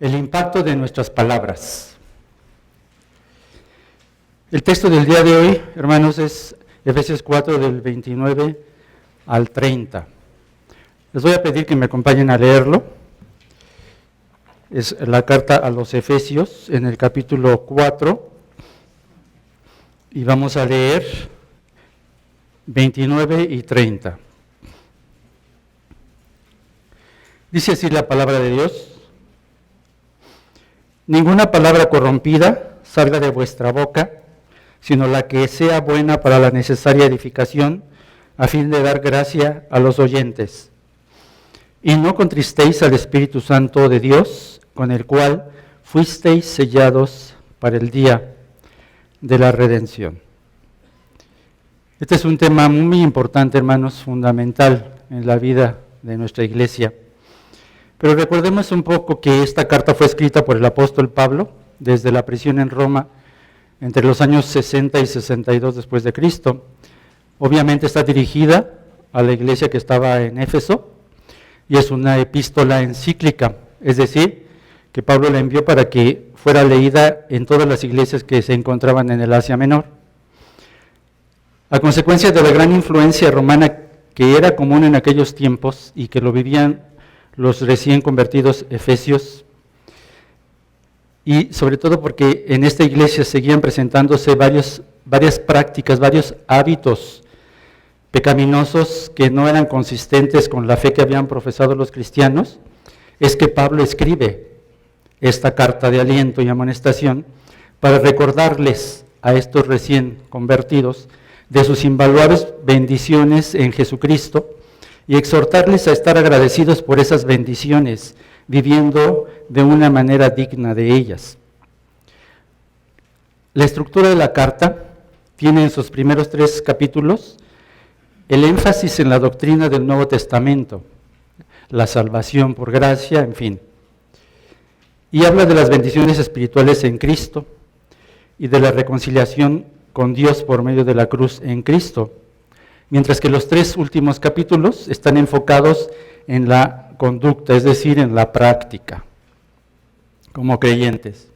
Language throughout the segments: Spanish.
El impacto de nuestras palabras. El texto del día de hoy, hermanos, es Efesios 4 del 29 al 30. Les voy a pedir que me acompañen a leerlo. Es la carta a los Efesios en el capítulo 4 y vamos a leer 29 y 30. Dice así la palabra de Dios: ninguna palabra corrompida salga de vuestra boca, sino la que sea buena para la necesaria edificación, a fin de dar gracia a los oyentes. Y no contristéis al Espíritu Santo de Dios, con el cual fuisteis sellados para el día de la redención. Este es un tema muy importante, hermanos, fundamental en la vida de nuestra iglesia. Pero recordemos un poco que esta carta fue escrita por el apóstol Pablo desde la prisión en Roma entre los años 60 y 62 después de Cristo. Obviamente está dirigida a la iglesia que estaba en Éfeso y es una epístola encíclica, es decir, que Pablo la envió para que fuera leída en todas las iglesias que se encontraban en el Asia Menor. A consecuencia de la gran influencia romana que era común en aquellos tiempos y que lo vivían los recién convertidos efesios, y sobre todo porque en esta iglesia seguían presentándose varias prácticas, varios hábitos pecaminosos que no eran consistentes con la fe que habían profesado los cristianos, es que Pablo escribe esta carta de aliento y amonestación para recordarles a estos recién convertidos de sus invaluables bendiciones en Jesucristo y exhortarles a estar agradecidos por esas bendiciones, viviendo de una manera digna de ellas. La estructura de la carta tiene en sus primeros 3 capítulos el énfasis en la doctrina del Nuevo Testamento, la salvación por gracia, en fin. Y habla de las bendiciones espirituales en Cristo y de la reconciliación con Dios por medio de la cruz en Cristo. Mientras que los 3 últimos capítulos están enfocados en la conducta, es decir, en la práctica, como creyentes.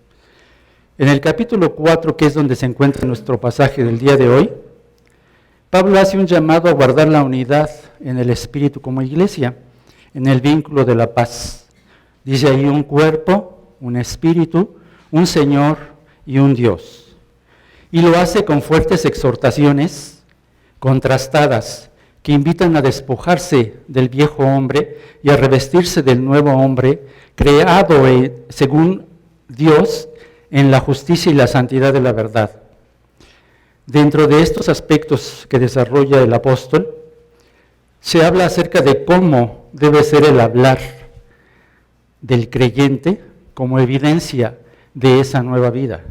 En el capítulo 4, que es donde se encuentra nuestro pasaje del día de hoy, Pablo hace un llamado a guardar la unidad en el espíritu como iglesia, en el vínculo de la paz. Dice ahí: un cuerpo, un espíritu, un Señor y un Dios. Y lo hace con fuertes exhortaciones contrastadas, que invitan a despojarse del viejo hombre y a revestirse del nuevo hombre, creado según Dios en la justicia y la santidad de la verdad. Dentro de estos aspectos que desarrolla el apóstol, se habla acerca de cómo debe ser el hablar del creyente como evidencia de esa nueva vida,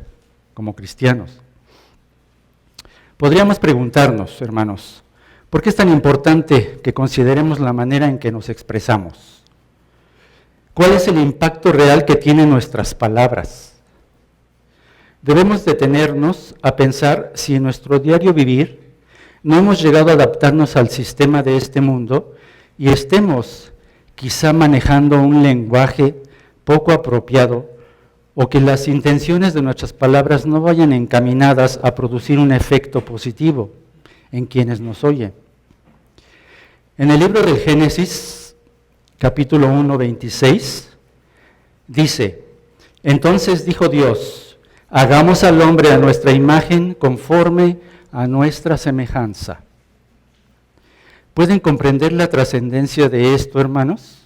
como cristianos. Podríamos preguntarnos, hermanos, ¿por qué es tan importante que consideremos la manera en que nos expresamos? ¿Cuál es el impacto real que tienen nuestras palabras? Debemos detenernos a pensar si en nuestro diario vivir no hemos llegado a adaptarnos al sistema de este mundo y estemos quizá manejando un lenguaje poco apropiado, o que las intenciones de nuestras palabras no vayan encaminadas a producir un efecto positivo en quienes nos oyen. En el libro del Génesis, capítulo 1, 26, dice: entonces dijo Dios, hagamos al hombre a nuestra imagen conforme a nuestra semejanza. ¿Pueden comprender la trascendencia de esto, hermanos?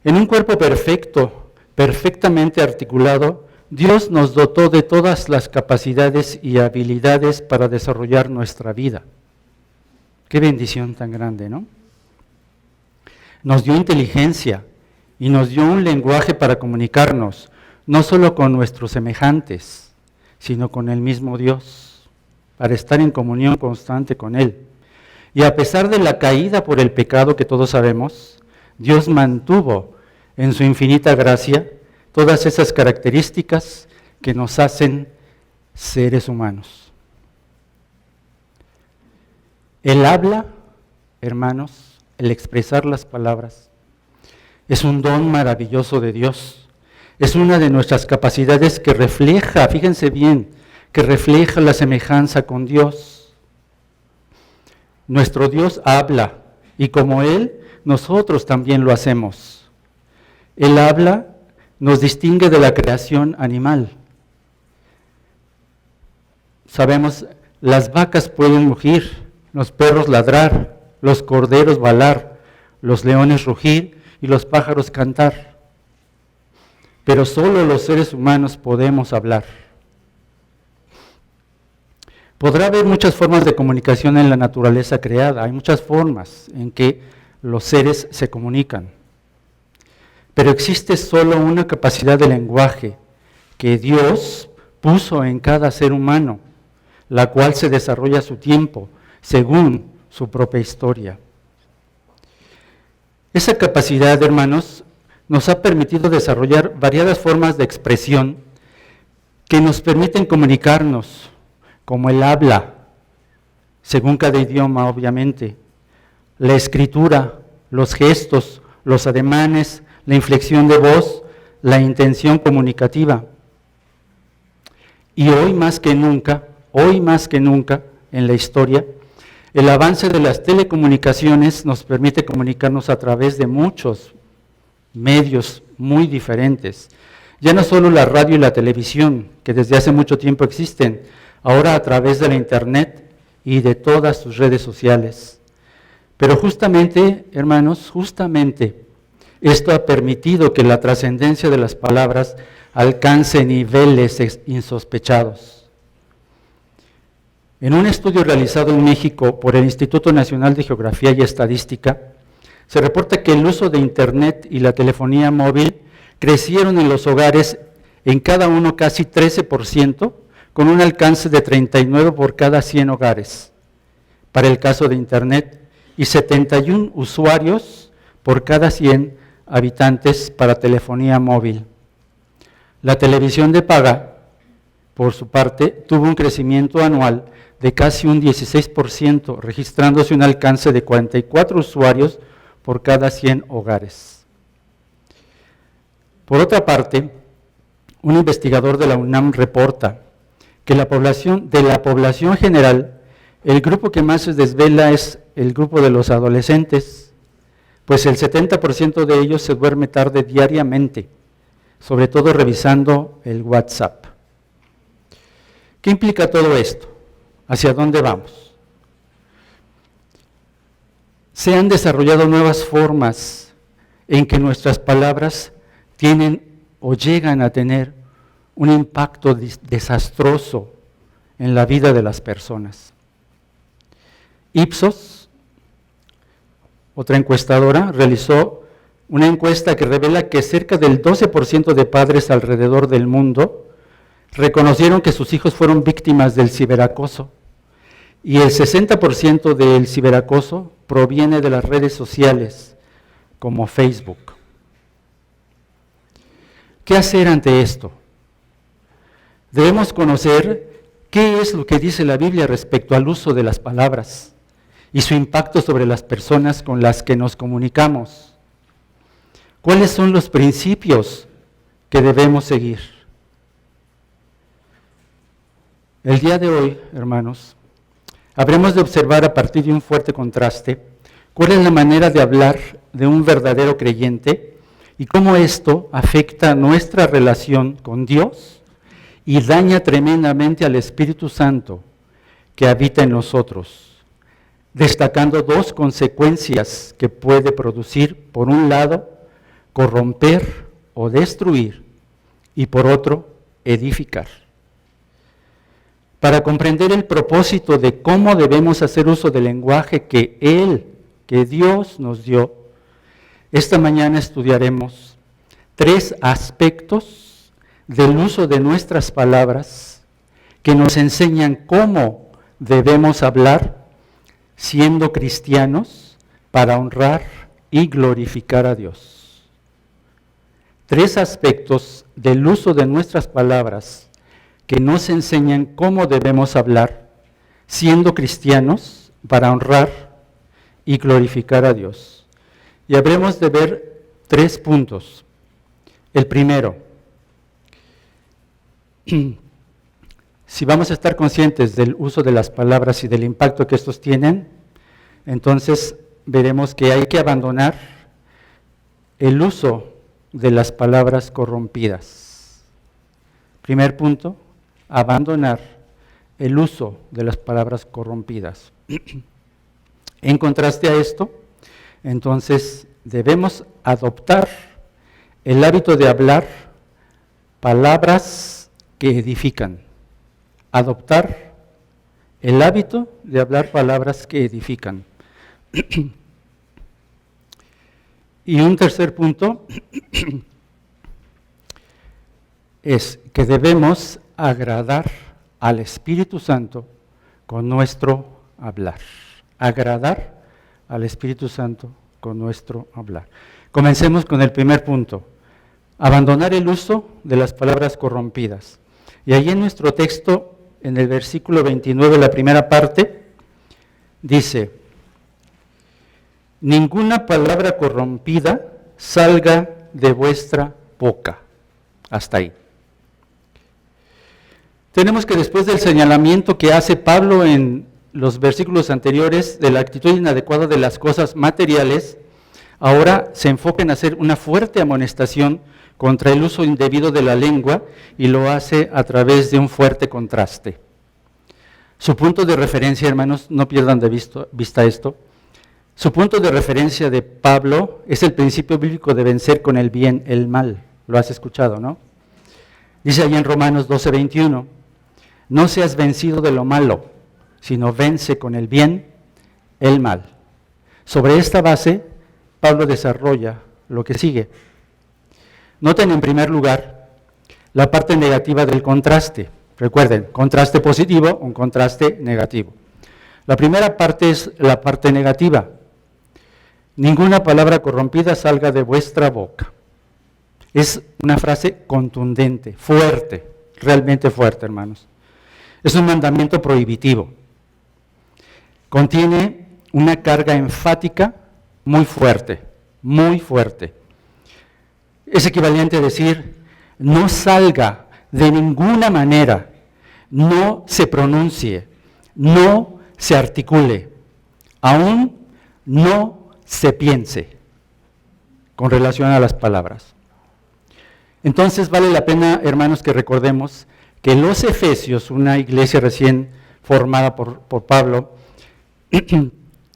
En un cuerpo perfecto, perfectamente articulado, Dios nos dotó de todas las capacidades y habilidades para desarrollar nuestra vida. Qué bendición tan grande, ¿no? Nos dio inteligencia y nos dio un lenguaje para comunicarnos, no solo con nuestros semejantes, sino con el mismo Dios, para estar en comunión constante con Él. Y a pesar de la caída por el pecado que todos sabemos, Dios mantuvo en su infinita gracia todas esas características que nos hacen seres humanos. El habla, hermanos, el expresar las palabras, Es un don maravilloso de Dios. Es una de nuestras capacidades que refleja, fíjense bien, que refleja la semejanza con Dios. Nuestro Dios habla y como Él, nosotros también lo hacemos. Él habla, nos distingue de la creación animal. Sabemos, las vacas pueden mugir, los perros ladrar, los corderos balar, los leones rugir y los pájaros cantar. Pero solo los seres humanos podemos hablar. Podrá haber muchas formas de comunicación en la naturaleza creada, hay muchas formas en que los seres se comunican. Pero existe solo una capacidad de lenguaje que Dios puso en cada ser humano, la cual se desarrolla a su tiempo, según su propia historia. Esa capacidad, hermanos, nos ha permitido desarrollar variadas formas de expresión que nos permiten comunicarnos, como el habla, según cada idioma, obviamente, la escritura, los gestos, los ademanes, la inflexión de voz, la intención comunicativa. Y hoy más que nunca en la historia, el avance de las telecomunicaciones nos permite comunicarnos a través de muchos medios muy diferentes. Ya no solo la radio y la televisión, que desde hace mucho tiempo existen, ahora a través de la internet y de todas sus redes sociales. Pero justamente, hermanos, esto ha permitido que la trascendencia de las palabras alcance niveles insospechados. En un estudio realizado en México por el Instituto Nacional de Geografía y Estadística, se reporta que el uso de internet y la telefonía móvil crecieron en los hogares en cada uno casi 13%, con un alcance de 39 por cada 100 hogares, para el caso de internet, y 71 usuarios por cada 100 habitantes para telefonía móvil. La televisión de paga, por su parte, tuvo un crecimiento anual de casi un 16%, registrándose un alcance de 44 usuarios por cada 100 hogares. Por otra parte, un investigador de la UNAM reporta que de la población general, el grupo que más se desvela es el grupo de los adolescentes, pues el 70% de ellos se duerme tarde diariamente, sobre todo revisando el WhatsApp. ¿Qué implica todo esto? ¿Hacia dónde vamos? Se han desarrollado nuevas formas en que nuestras palabras tienen o llegan a tener un impacto desastroso en la vida de las personas. Ipsos, otra encuestadora, realizó una encuesta que revela que cerca del 12% de padres alrededor del mundo reconocieron que sus hijos fueron víctimas del ciberacoso y el 60% del ciberacoso proviene de las redes sociales como Facebook. ¿Qué hacer ante esto? Debemos conocer qué es lo que dice la Biblia respecto al uso de las palabras y su impacto sobre las personas con las que nos comunicamos. ¿Cuáles son los principios que debemos seguir? El día de hoy, hermanos, habremos de observar a partir de un fuerte contraste cuál es la manera de hablar de un verdadero creyente y cómo esto afecta nuestra relación con Dios y daña tremendamente al Espíritu Santo que habita en nosotros, destacando dos consecuencias que puede producir: por un lado, corromper o destruir, y por otro, edificar. Para comprender el propósito de cómo debemos hacer uso del lenguaje que Dios nos dio, esta mañana estudiaremos 3 aspectos del uso de nuestras palabras que nos enseñan cómo debemos hablar siendo cristianos para honrar y glorificar a Dios. 3 aspectos del uso de nuestras palabras que nos enseñan cómo debemos hablar siendo cristianos para honrar y glorificar a Dios. Y habremos de ver 3 puntos. El primero, si vamos a estar conscientes del uso de las palabras y del impacto que estos tienen, entonces veremos que hay que abandonar el uso de las palabras corrompidas. Primer punto, abandonar el uso de las palabras corrompidas. En contraste a esto, entonces debemos adoptar el hábito de hablar palabras que edifican. Adoptar el hábito de hablar palabras que edifican. Y un tercer punto es que debemos agradar al Espíritu Santo con nuestro hablar. Agradar al Espíritu Santo con nuestro hablar. Comencemos con el primer punto. Abandonar el uso de las palabras corrompidas. Y ahí en nuestro texto, en el versículo 29, la primera parte, dice: ninguna palabra corrompida salga de vuestra boca. Hasta ahí. Tenemos que, después del señalamiento que hace Pablo en los versículos anteriores de la actitud inadecuada de las cosas materiales, ahora se enfoca en hacer una fuerte amonestación contra el uso indebido de la lengua, y lo hace a través de un fuerte contraste. Su punto de referencia, hermanos, no pierdan de vista esto. Su punto de referencia de Pablo es el principio bíblico de vencer con el bien el mal. Lo has escuchado, ¿no? Dice ahí en Romanos 12:21, no seas vencido de lo malo, sino vence con el bien el mal. Sobre esta base, Pablo desarrolla lo que sigue. Noten en primer lugar la parte negativa del contraste. Recuerden, contraste positivo, un contraste negativo. La primera parte es la parte negativa. Ninguna palabra corrompida salga de vuestra boca. Es una frase contundente, fuerte, realmente fuerte, hermanos. Es un mandamiento prohibitivo. Contiene una carga enfática muy fuerte, muy fuerte. Es equivalente a decir, no salga de ninguna manera, no se pronuncie, no se articule, aún no se piense con relación a las palabras. Entonces vale la pena, hermanos, que recordemos que los Efesios, una iglesia recién formada por Pablo,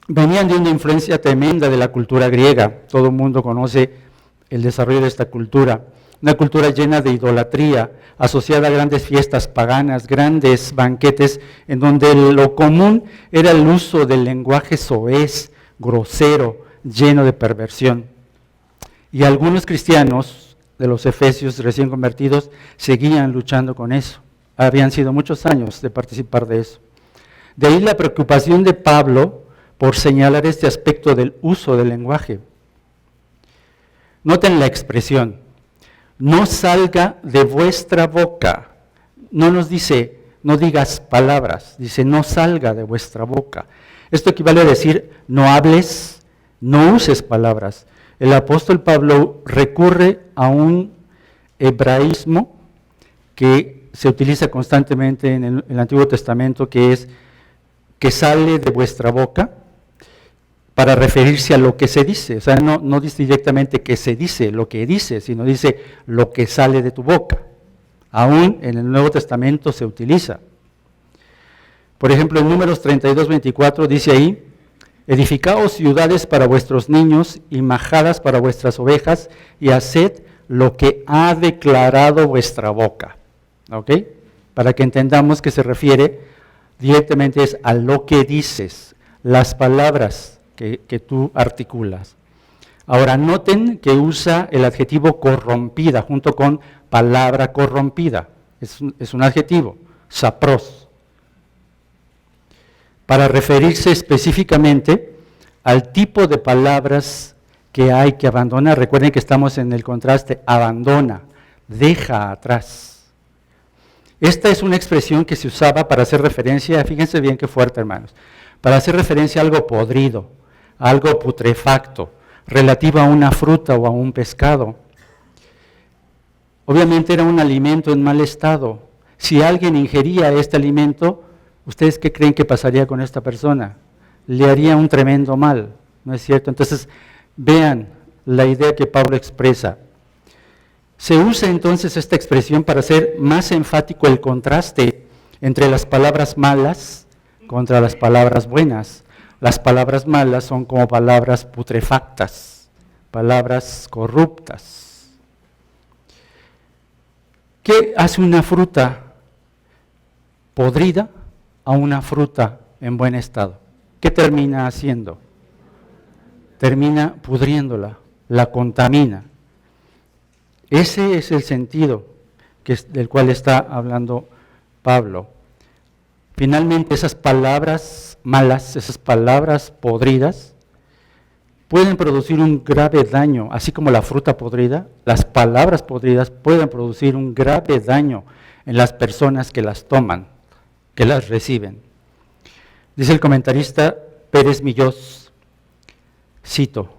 venían de una influencia tremenda de la cultura griega. Todo el mundo conoce el desarrollo de esta cultura, una cultura llena de idolatría, asociada a grandes fiestas paganas, grandes banquetes, en donde lo común era el uso del lenguaje soez, grosero, lleno de perversión. Y algunos cristianos de los Efesios recién convertidos seguían luchando con eso. Habían sido muchos años de participar de eso. De ahí la preocupación de Pablo por señalar este aspecto del uso del lenguaje. Noten la expresión, no salga de vuestra boca. No nos dice, no digas palabras, dice, no salga de vuestra boca. Esto equivale a decir, no hables, no uses palabras. El apóstol Pablo recurre a un hebraísmo que se utiliza constantemente en el Antiguo Testamento, que es que sale de vuestra boca, para referirse a lo que se dice. O sea, no dice directamente que se dice lo que dice, sino dice lo que sale de tu boca. Aún en el Nuevo Testamento se utiliza. Por ejemplo, en Números 32:24 dice ahí, edificaos ciudades para vuestros niños y majadas para vuestras ovejas, y haced lo que ha declarado vuestra boca. ¿Ok? Para que entendamos que se refiere directamente es a lo que dices, las palabras que tú articulas. Ahora, noten que usa el adjetivo corrompida junto con palabra corrompida. Es un adjetivo, sapros, para referirse específicamente al tipo de palabras que hay que abandonar. Recuerden que estamos en el contraste, abandona, deja atrás. Esta es una expresión que se usaba para hacer referencia, fíjense bien qué fuerte, hermanos, para hacer referencia a algo podrido, algo putrefacto, relativa a una fruta o a un pescado. Obviamente era un alimento en mal estado. Si alguien ingería este alimento, ¿ustedes qué creen que pasaría con esta persona? Le haría un tremendo mal, ¿no es cierto? Entonces, vean la idea que Pablo expresa. Se usa entonces esta expresión para hacer más enfático el contraste entre las palabras malas contra las palabras buenas. Las palabras malas son como palabras putrefactas, palabras corruptas. ¿Qué hace una fruta podrida a una fruta en buen estado? ¿Qué termina haciendo? Termina pudriéndola, la contamina. Ese es el sentido del cual está hablando Pablo. Finalmente, esas palabras malas, esas palabras podridas, pueden producir un grave daño, así como la fruta podrida, las palabras podridas pueden producir un grave daño en las personas que las toman, que las reciben. Dice el comentarista Pérez Millós, cito,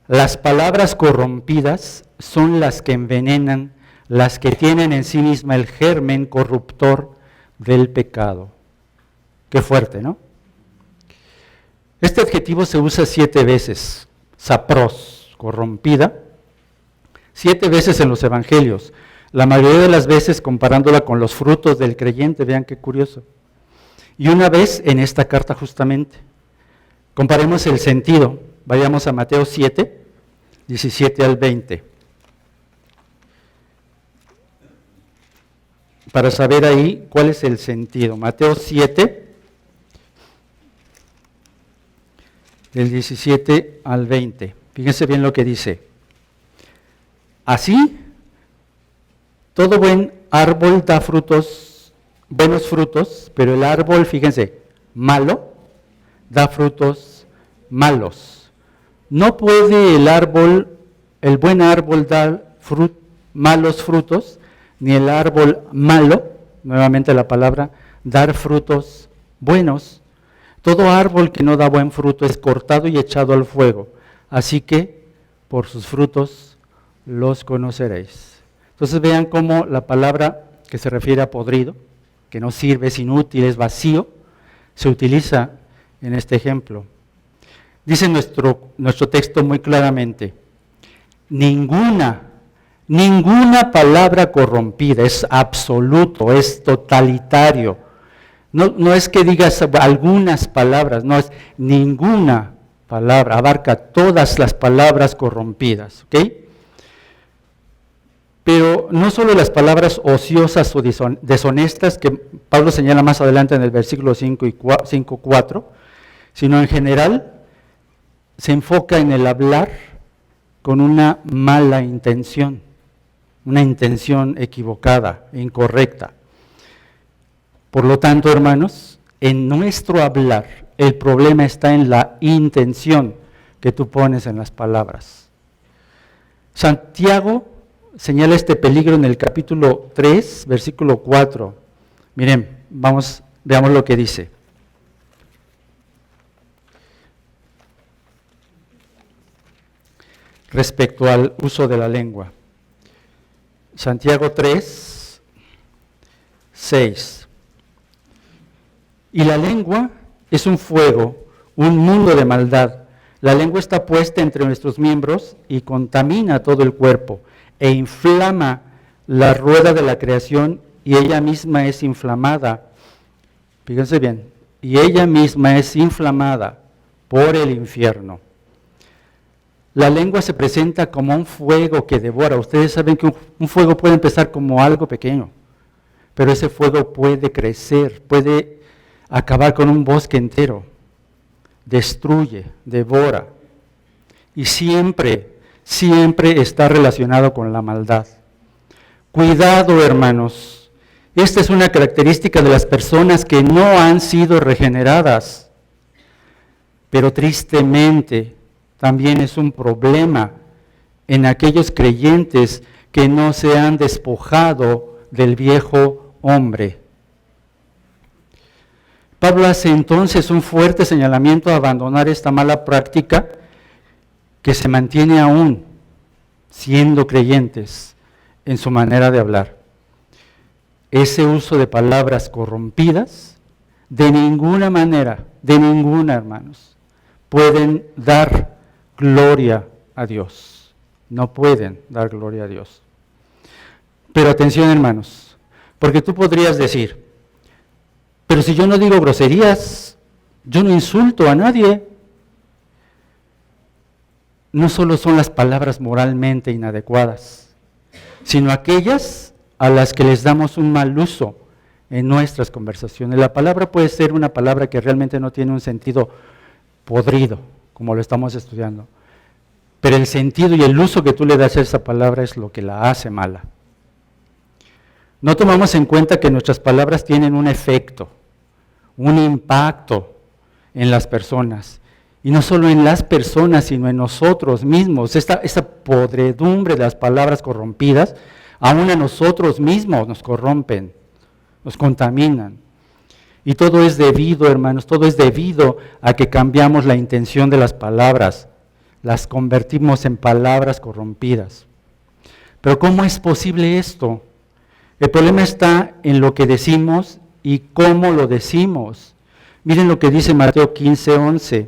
las palabras corrompidas son las que envenenan, las que tienen en sí misma el germen corruptor del pecado. Qué fuerte, ¿no? Este adjetivo se usa 7 veces, sapros, corrompida, 7 veces en los evangelios, la mayoría de las veces comparándola con los frutos del creyente, vean qué curioso. Y una vez en esta carta justamente. Comparemos el sentido, vayamos a Mateo 7, 17 al 20. Para saber ahí cuál es el sentido. Mateo 7, del 17 al 20. Fíjense bien lo que dice. Así, todo buen árbol da frutos, buenos frutos, pero el árbol, fíjense, malo, da frutos malos. No puede el buen árbol dar malos frutos, ni el árbol malo, nuevamente la palabra, dar frutos buenos. Todo árbol que no da buen fruto es cortado y echado al fuego, así que por sus frutos los conoceréis. Entonces vean cómo la palabra que se refiere a podrido, que no sirve, es inútil, es vacío, se utiliza en este ejemplo. Dice nuestro texto muy claramente, ninguna palabra corrompida, es absoluto, es totalitario. No es que digas algunas palabras, no es ninguna palabra, abarca todas las palabras corrompidas, ¿ok? Pero no solo las palabras ociosas o deshonestas, que Pablo señala más adelante en el versículo 5:4, sino en general se enfoca en el hablar con una mala intención, una intención equivocada, incorrecta. Por lo tanto, hermanos, en nuestro hablar, el problema está en la intención que tú pones en las palabras. Santiago señala este peligro en el capítulo 3, versículo 4. Miren, veamos lo que dice. Respecto al uso de la lengua. Santiago 3, 6. Y la lengua es un fuego, un mundo de maldad. La lengua está puesta entre nuestros miembros y contamina todo el cuerpo e inflama la rueda de la creación y ella misma es inflamada. Fíjense bien, y ella misma es inflamada por el infierno. La lengua se presenta como un fuego que devora. Ustedes saben que un fuego puede empezar como algo pequeño, pero ese fuego puede crecer, puede acabar con un bosque entero, destruye, devora, y siempre está relacionado con la maldad. Cuidado, hermanos, esta es una característica de las personas que no han sido regeneradas, pero tristemente también es un problema en aquellos creyentes que no se han despojado del viejo hombre. Pablo hace entonces un fuerte señalamiento a abandonar esta mala práctica que se mantiene aún siendo creyentes en su manera de hablar. Ese uso de palabras corrompidas, de ninguna manera, hermanos, pueden dar gloria a Dios. No pueden dar gloria a Dios. Pero atención, hermanos, porque tú podrías decir, pero si yo no digo groserías, yo no insulto a nadie. No solo son las palabras moralmente inadecuadas, sino aquellas a las que les damos un mal uso en nuestras conversaciones. La palabra puede ser una palabra que realmente no tiene un sentido podrido, como lo estamos estudiando, pero el sentido y el uso que tú le das a esa palabra es lo que la hace mala. No tomamos en cuenta que nuestras palabras tienen un efecto, un impacto en las personas. Y no solo en las personas, sino en nosotros mismos. Esa podredumbre de las palabras corrompidas, aún a nosotros mismos nos corrompen, nos contaminan. Y todo es debido, hermanos, todo es debido a que cambiamos la intención de las palabras, las convertimos en palabras corrompidas. Pero ¿cómo es posible esto? El problema está en lo que decimos y cómo lo decimos. Miren lo que dice Mateo 15:11.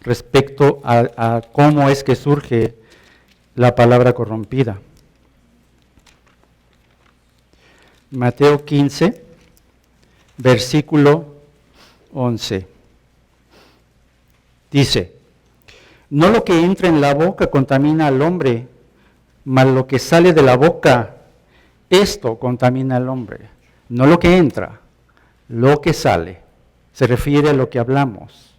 Respecto a cómo es que surge la palabra corrompida. Mateo 15, versículo 11. Dice, no lo que entra en la boca contamina al hombre, mas lo que sale de la boca, esto contamina al hombre. No lo que entra, lo que sale. Se refiere a lo que hablamos.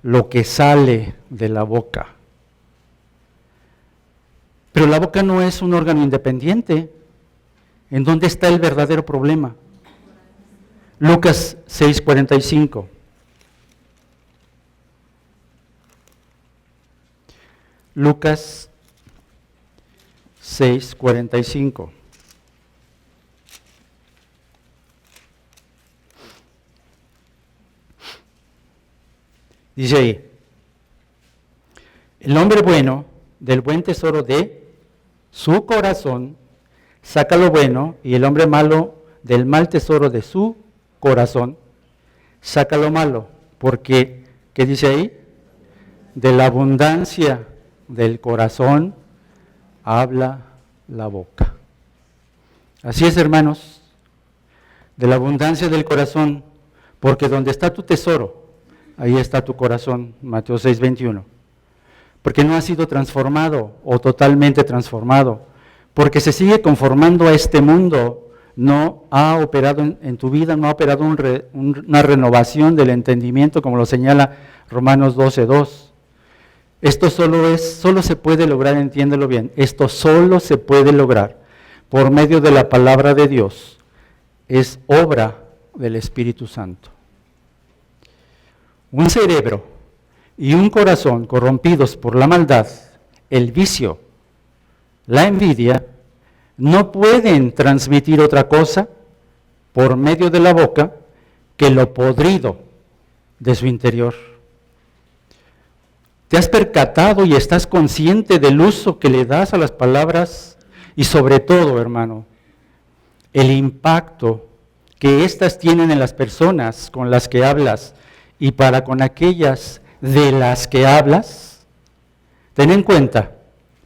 Lo que sale de la boca. Pero la boca no es un órgano independiente. ¿En dónde está el verdadero problema? Lucas 6:45. Lucas 6:45. Dice ahí, el hombre bueno del buen tesoro de su corazón saca lo bueno, y el hombre malo del mal tesoro de su corazón saca lo malo, porque, ¿qué dice ahí? De la abundancia del corazón habla la boca. Así es, hermanos, de la abundancia del corazón, porque donde está tu tesoro, ahí está tu corazón, Mateo 6:21. Porque no ha sido transformado o totalmente transformado, porque se sigue conformando a este mundo, no ha operado en tu vida, no ha operado una renovación del entendimiento, como lo señala Romanos 12:2. Esto solo se puede lograr, entiéndelo bien, esto solo se puede lograr por medio de la palabra de Dios, es obra del Espíritu Santo. Un cerebro y un corazón corrompidos por la maldad, el vicio, la envidia, no pueden transmitir otra cosa por medio de la boca que lo podrido de su interior. ¿Te has percatado y estás consciente del uso que le das a las palabras? Y sobre todo, hermano, el impacto que éstas tienen en las personas con las que hablas y para con aquellas de las que hablas. Ten en cuenta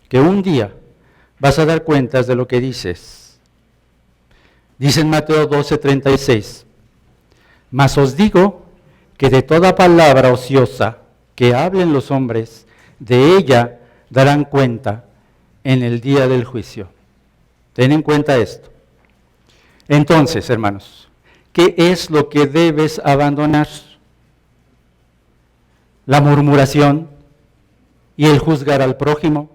que un día vas a dar cuentas de lo que dices. Dice en Mateo 12:36, mas os digo que de toda palabra ociosa que hablen los hombres, de ella darán cuenta en el día del juicio. Ten en cuenta esto. Entonces, hermanos, ¿qué es lo que debes abandonar? La murmuración y el juzgar al prójimo.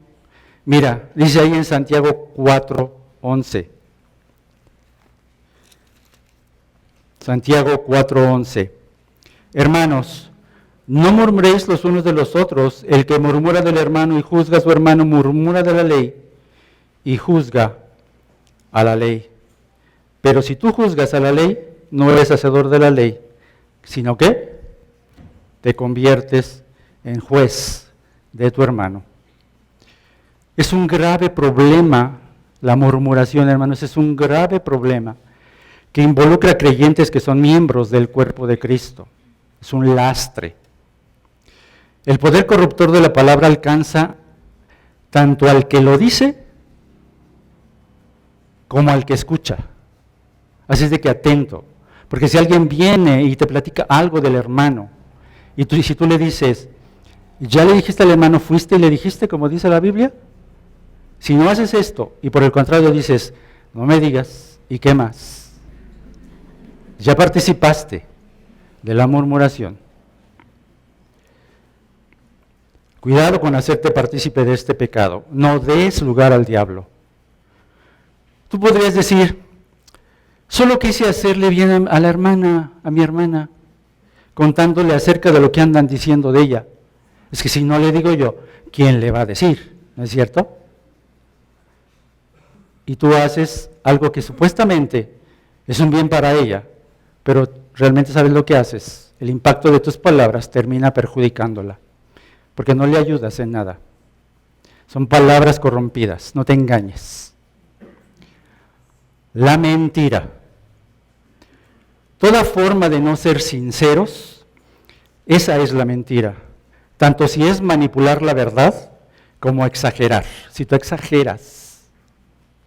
Mira, dice ahí en Santiago 4:11. Santiago 4:11. Hermanos, no murmuréis los unos de los otros. El que murmura del hermano y juzga a su hermano, murmura de la ley y juzga a la ley. Pero si tú juzgas a la ley, no eres hacedor de la ley, sino que te conviertes en juez de tu hermano. Es un grave problema la murmuración, hermanos, es un grave problema que involucra a creyentes que son miembros del cuerpo de Cristo. Es un lastre. El poder corruptor de la palabra alcanza tanto al que lo dice como al que escucha. Así es de que atento, porque si alguien viene y te platica algo del hermano, y si tú le dices, ¿ya le dijiste al hermano, fuiste y le dijiste como dice la Biblia? Si no haces esto, y por el contrario dices, no me digas, ¿y qué más? Ya participaste de la murmuración. Cuidado con hacerte partícipe de este pecado, no des lugar al diablo. Tú podrías decir, solo quise hacerle bien a la hermana, a mi hermana, contándole acerca de lo que andan diciendo de ella. Es que si no le digo yo, ¿quién le va a decir? ¿No es cierto? Y tú haces algo que supuestamente es un bien para ella, pero realmente sabes lo que haces. El impacto de tus palabras termina perjudicándola, porque no le ayudas en nada. Son palabras corrompidas, no te engañes. La mentira. Toda forma de no ser sinceros, esa es la mentira. Tanto si es manipular la verdad como exagerar. Si tú exageras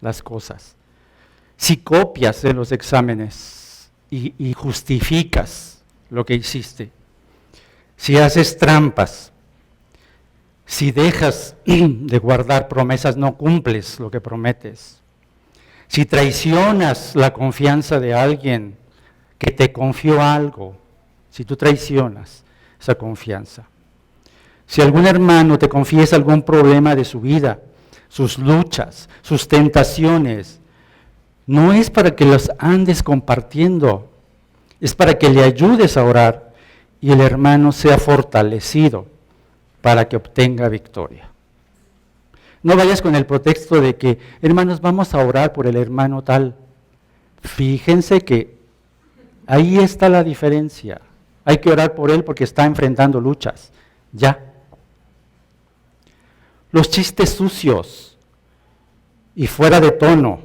las cosas, si copias en los exámenes y justificas lo que hiciste, si haces trampas, si dejas de guardar promesas, no cumples lo que prometes, si traicionas la confianza de alguien que te confió algo, si tú traicionas esa confianza, si algún hermano te confiesa algún problema de su vida, sus luchas, sus tentaciones, no es para que los andes compartiendo, es para que le ayudes a orar y el hermano sea fortalecido para que obtenga victoria. No vayas con el pretexto de que, hermanos, vamos a orar por el hermano tal. Fíjense que ahí está la diferencia. Hay que orar por él porque está enfrentando luchas. Ya. Los chistes sucios y fuera de tono,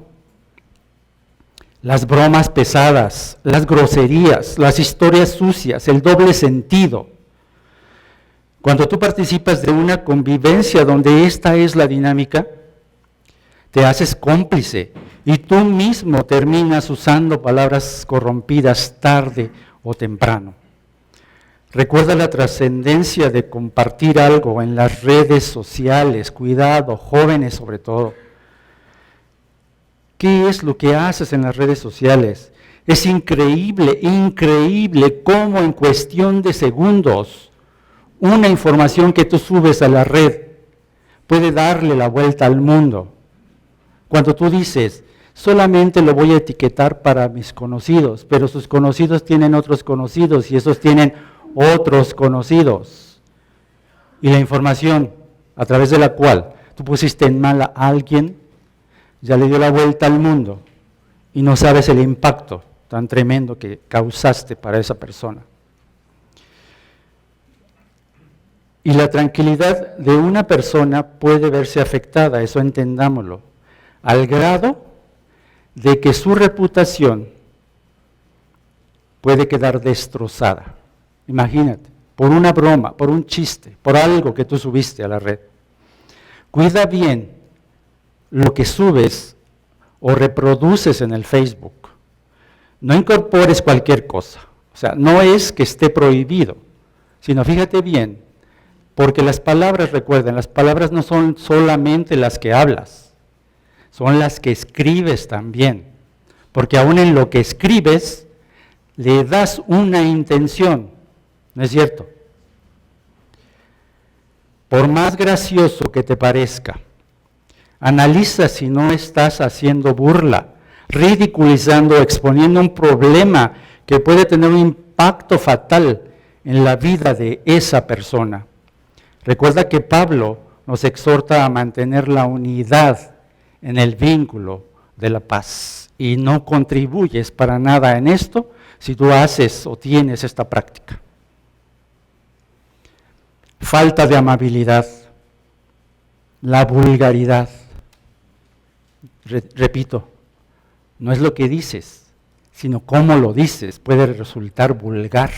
las bromas pesadas, las groserías, las historias sucias, el doble sentido. Cuando tú participas de una convivencia donde esta es la dinámica, te haces cómplice y tú mismo terminas usando palabras corrompidas tarde o temprano. Recuerda la trascendencia de compartir algo en las redes sociales, cuidado, jóvenes sobre todo. ¿Qué es lo que haces en las redes sociales? Es increíble, increíble cómo en cuestión de segundos una información que tú subes a la red puede darle la vuelta al mundo. Cuando tú dices, solamente lo voy a etiquetar para mis conocidos, pero sus conocidos tienen otros conocidos y esos tienen otros conocidos. Y la información a través de la cual tú pusiste en mal a alguien, ya le dio la vuelta al mundo y no sabes el impacto tan tremendo que causaste para esa persona. Y la tranquilidad de una persona puede verse afectada, eso entendámoslo, al grado de que su reputación puede quedar destrozada. Imagínate, por una broma, por un chiste, por algo que tú subiste a la red. Cuida bien lo que subes o reproduces en el Facebook. No incorpores cualquier cosa, o sea, no es que esté prohibido, sino fíjate bien, porque las palabras, recuerden, las palabras no son solamente las que hablas, son las que escribes también, porque aún en lo que escribes le das una intención, ¿no es cierto? Por más gracioso que te parezca, analiza si no estás haciendo burla, ridiculizando, exponiendo un problema que puede tener un impacto fatal en la vida de esa persona. Recuerda que Pablo nos exhorta a mantener la unidad en el vínculo de la paz y no contribuyes para nada en esto si tú haces o tienes esta práctica. falta de amabilidad, la vulgaridad. Repito, no es lo que dices, sino cómo lo dices, puede resultar vulgar.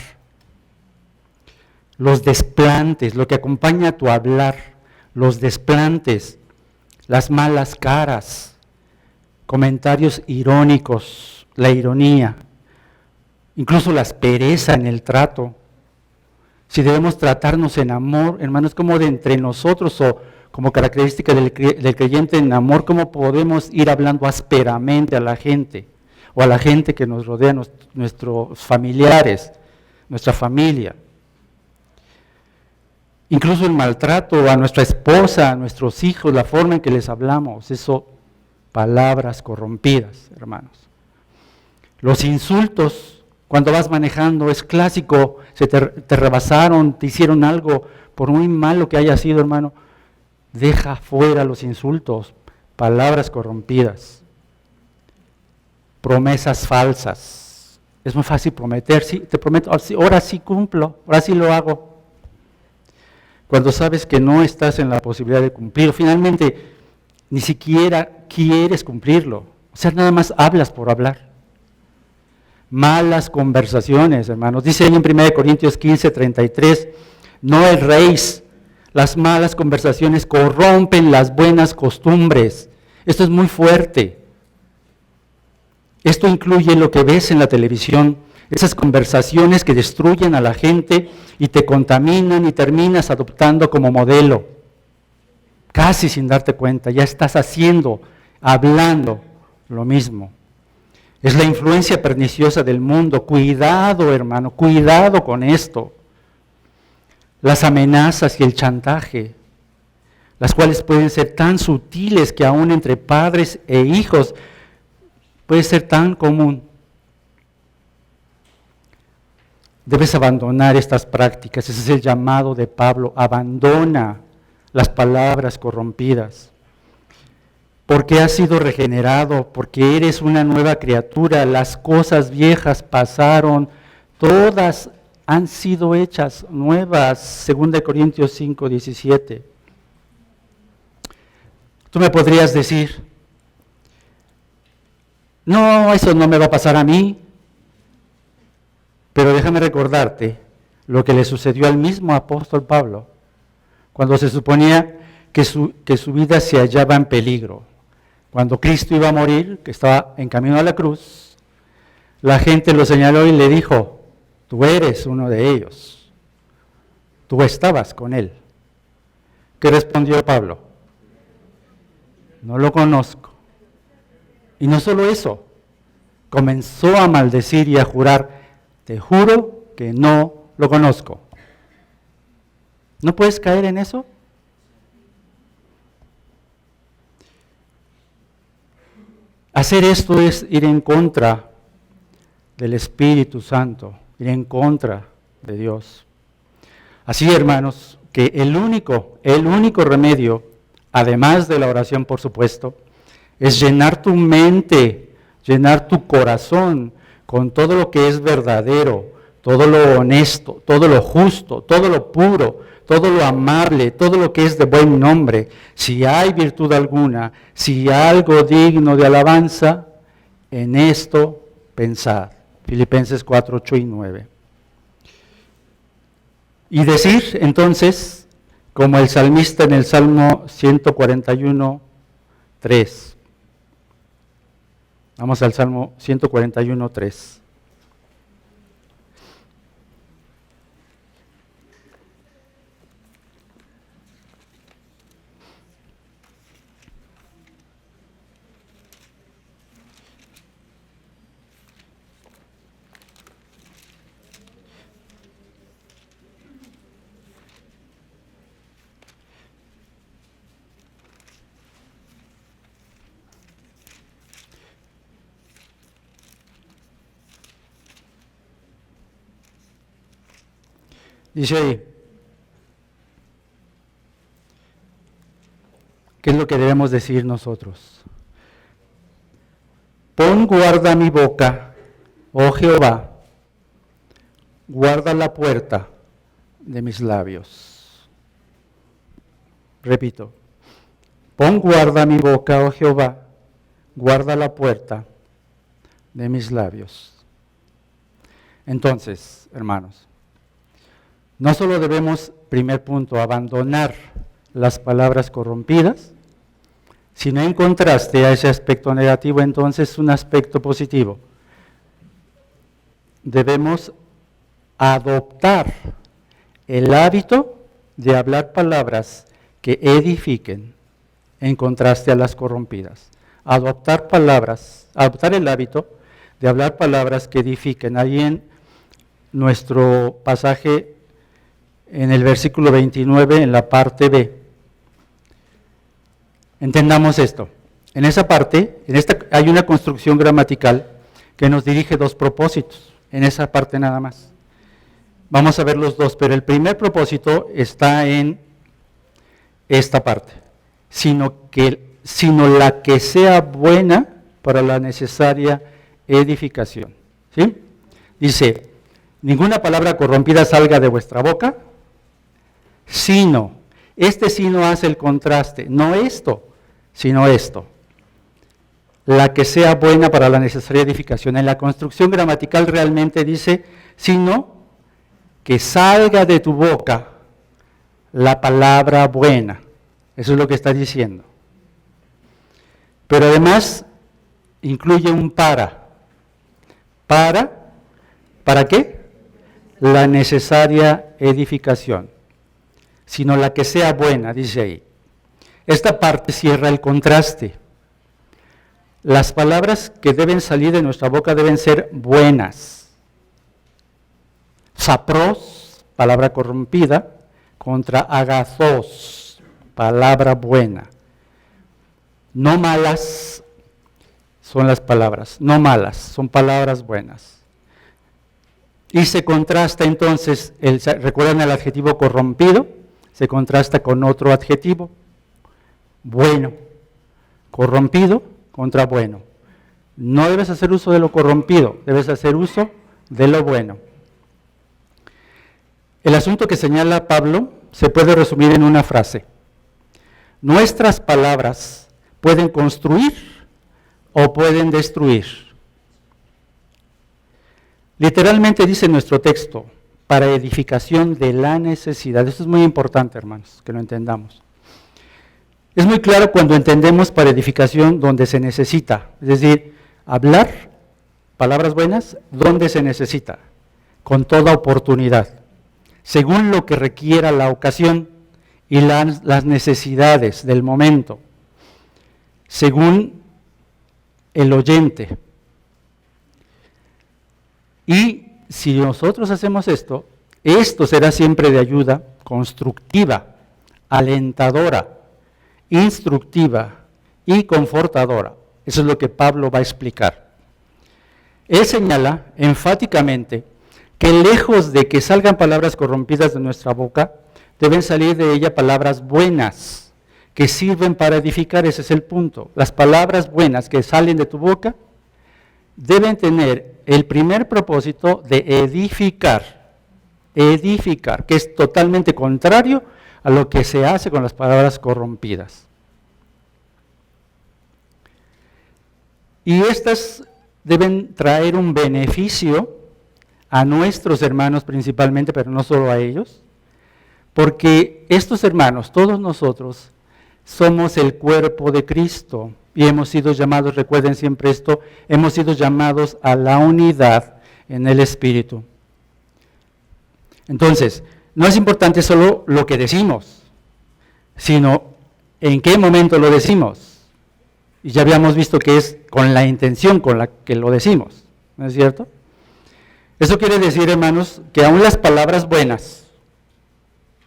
Los desplantes, lo que acompaña a tu hablar, los desplantes, las malas caras, comentarios irónicos, la ironía, incluso la aspereza en el trato. Si debemos tratarnos en amor, hermanos, como de entre nosotros o como característica del creyente en amor, ¿cómo podemos ir hablando ásperamente a la gente o a la gente que nos rodea, nuestros familiares, nuestra familia? Incluso el maltrato a nuestra esposa, a nuestros hijos, la forma en que les hablamos, eso, palabras corrompidas, hermanos. Los insultos, cuando vas manejando, es clásico, te rebasaron, te hicieron algo, por muy malo que haya sido, hermano, deja fuera los insultos, palabras corrompidas, promesas falsas. Es muy fácil prometer, sí, te prometo, ahora sí cumplo, ahora sí lo hago. Cuando sabes que no estás en la posibilidad de cumplirlo, finalmente ni siquiera quieres cumplirlo, o sea, nada más hablas por hablar. Malas conversaciones, hermanos, dice ahí en 1 Corintios 15:33, no erréis, las malas conversaciones corrompen las buenas costumbres. Esto es muy fuerte. Esto incluye lo que ves en la televisión, esas conversaciones que destruyen a la gente y te contaminan y terminas adoptando como modelo. Casi sin darte cuenta, ya estás haciendo, hablando lo mismo. Es la influencia perniciosa del mundo. Cuidado, hermano, cuidado con esto. Las amenazas y el chantaje, las cuales pueden ser tan sutiles que aún entre padres e hijos puede ser tan común. Debes abandonar estas prácticas, ese es el llamado de Pablo, abandona las palabras corrompidas. Porque has sido regenerado, porque eres una nueva criatura, las cosas viejas pasaron, todas han sido hechas nuevas, 2 Corintios 5:17. Tú me podrías decir, no, eso no me va a pasar a mí, pero déjame recordarte lo que le sucedió al mismo apóstol Pablo, cuando se suponía que su vida se hallaba en peligro. Cuando Cristo iba a morir, que estaba en camino a la cruz, la gente lo señaló y le dijo, tú eres uno de ellos, tú estabas con él. ¿Qué respondió Pablo? No lo conozco. Y no solo eso, comenzó a maldecir y a jurar, te juro que no lo conozco. ¿No puedes caer en eso? Hacer esto es ir en contra del Espíritu Santo, ir en contra de Dios. Así, hermanos, que el único remedio, además de la oración, por supuesto, es llenar tu mente, llenar tu corazón con todo lo que es verdadero, todo lo honesto, todo lo justo, todo lo puro, todo lo amable, todo lo que es de buen nombre. Si hay virtud alguna, si hay algo digno de alabanza, en esto pensad. Filipenses 4, 8 y 9. Y decir entonces, como el salmista en el Salmo 141, 3. Vamos al Salmo 141, 3. Dice ahí, ¿qué es lo que debemos decir nosotros? Pon guarda mi boca, oh Jehová, guarda la puerta de mis labios. Repito, pon guarda mi boca, oh Jehová, guarda la puerta de mis labios. Entonces, hermanos, no solo debemos, primer punto, abandonar las palabras corrompidas, sino en contraste a ese aspecto negativo, entonces un aspecto positivo. Debemos adoptar el hábito de hablar palabras que edifiquen en contraste a las corrompidas. Adoptar el hábito de hablar palabras que edifiquen. Ahí en nuestro pasaje, en el versículo 29, en la parte B. Entendamos esto. En esa parte, hay una construcción gramatical que nos dirige dos propósitos, en esa parte nada más. Vamos a ver los dos, pero el primer propósito está en esta parte, sino la que sea buena para la necesaria edificación. ¿Sí? Dice, ninguna palabra corrompida salga de vuestra boca, sino, este sino hace el contraste, no esto, sino esto, la que sea buena para la necesaria edificación. En la construcción gramatical realmente dice, sino que salga de tu boca la palabra buena. Eso es lo que está diciendo. Pero además incluye un para. ¿Para qué? La necesaria edificación. Sino la que sea buena, dice ahí. Esta parte cierra el contraste. Las palabras que deben salir de nuestra boca deben ser buenas. Sapros, palabra corrompida, contra agathos, palabra buena. No malas son las palabras, no malas, son palabras buenas. Y se contrasta entonces, ¿recuerdan el adjetivo corrompido? Se contrasta con otro adjetivo, bueno. Corrompido contra bueno. No debes hacer uso de lo corrompido, debes hacer uso de lo bueno. El asunto que señala Pablo se puede resumir en una frase. Nuestras palabras pueden construir o pueden destruir. Literalmente dice nuestro texto, para edificación de la necesidad. Esto es muy importante, hermanos, que lo entendamos. Es muy claro cuando entendemos para edificación donde se necesita, es decir, hablar palabras buenas donde se necesita, con toda oportunidad, según lo que requiera la ocasión y las necesidades del momento, según el oyente. Y si nosotros hacemos esto será siempre de ayuda constructiva, alentadora, instructiva y confortadora. Eso es lo que Pablo va a explicar. Él señala enfáticamente que lejos de que salgan palabras corrompidas de nuestra boca, deben salir de ella palabras buenas, que sirven para edificar. Ese es el punto. Las palabras buenas que salen de tu boca deben tener el primer propósito de edificar, que es totalmente contrario a lo que se hace con las palabras corrompidas. Y estas deben traer un beneficio a nuestros hermanos principalmente, pero no solo a ellos, porque estos hermanos, todos nosotros, somos el cuerpo de Cristo y hemos sido llamados, recuerden siempre esto, hemos sido llamados a la unidad en el Espíritu. Entonces, no es importante solo lo que decimos, sino en qué momento lo decimos. Y ya habíamos visto que es con la intención con la que lo decimos, ¿no es cierto? Eso quiere decir, hermanos, que aún las palabras buenas,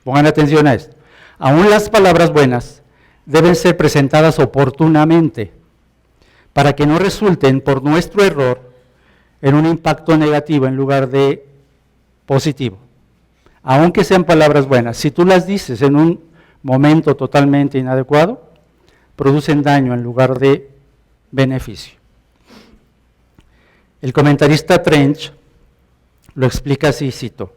pongan atención a esto, aún las palabras buenas deben ser presentadas oportunamente para que no resulten por nuestro error en un impacto negativo en lugar de positivo. Aunque sean palabras buenas, si tú las dices en un momento totalmente inadecuado, producen daño en lugar de beneficio. El comentarista Trench lo explica así, cito: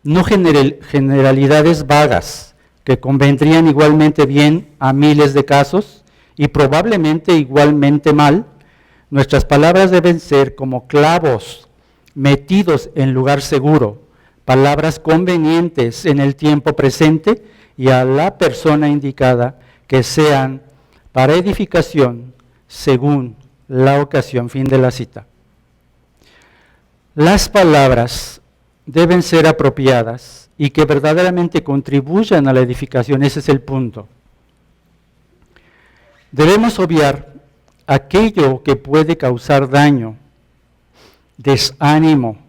no generalidades vagas que convendrían igualmente bien a miles de casos y probablemente igualmente mal, nuestras palabras deben ser como clavos metidos en lugar seguro, palabras convenientes en el tiempo presente y a la persona indicada, que sean para edificación según la ocasión. Fin de la cita. Las palabras deben ser apropiadas y que verdaderamente contribuyan a la edificación, ese es el punto. Debemos obviar aquello que puede causar daño, desánimo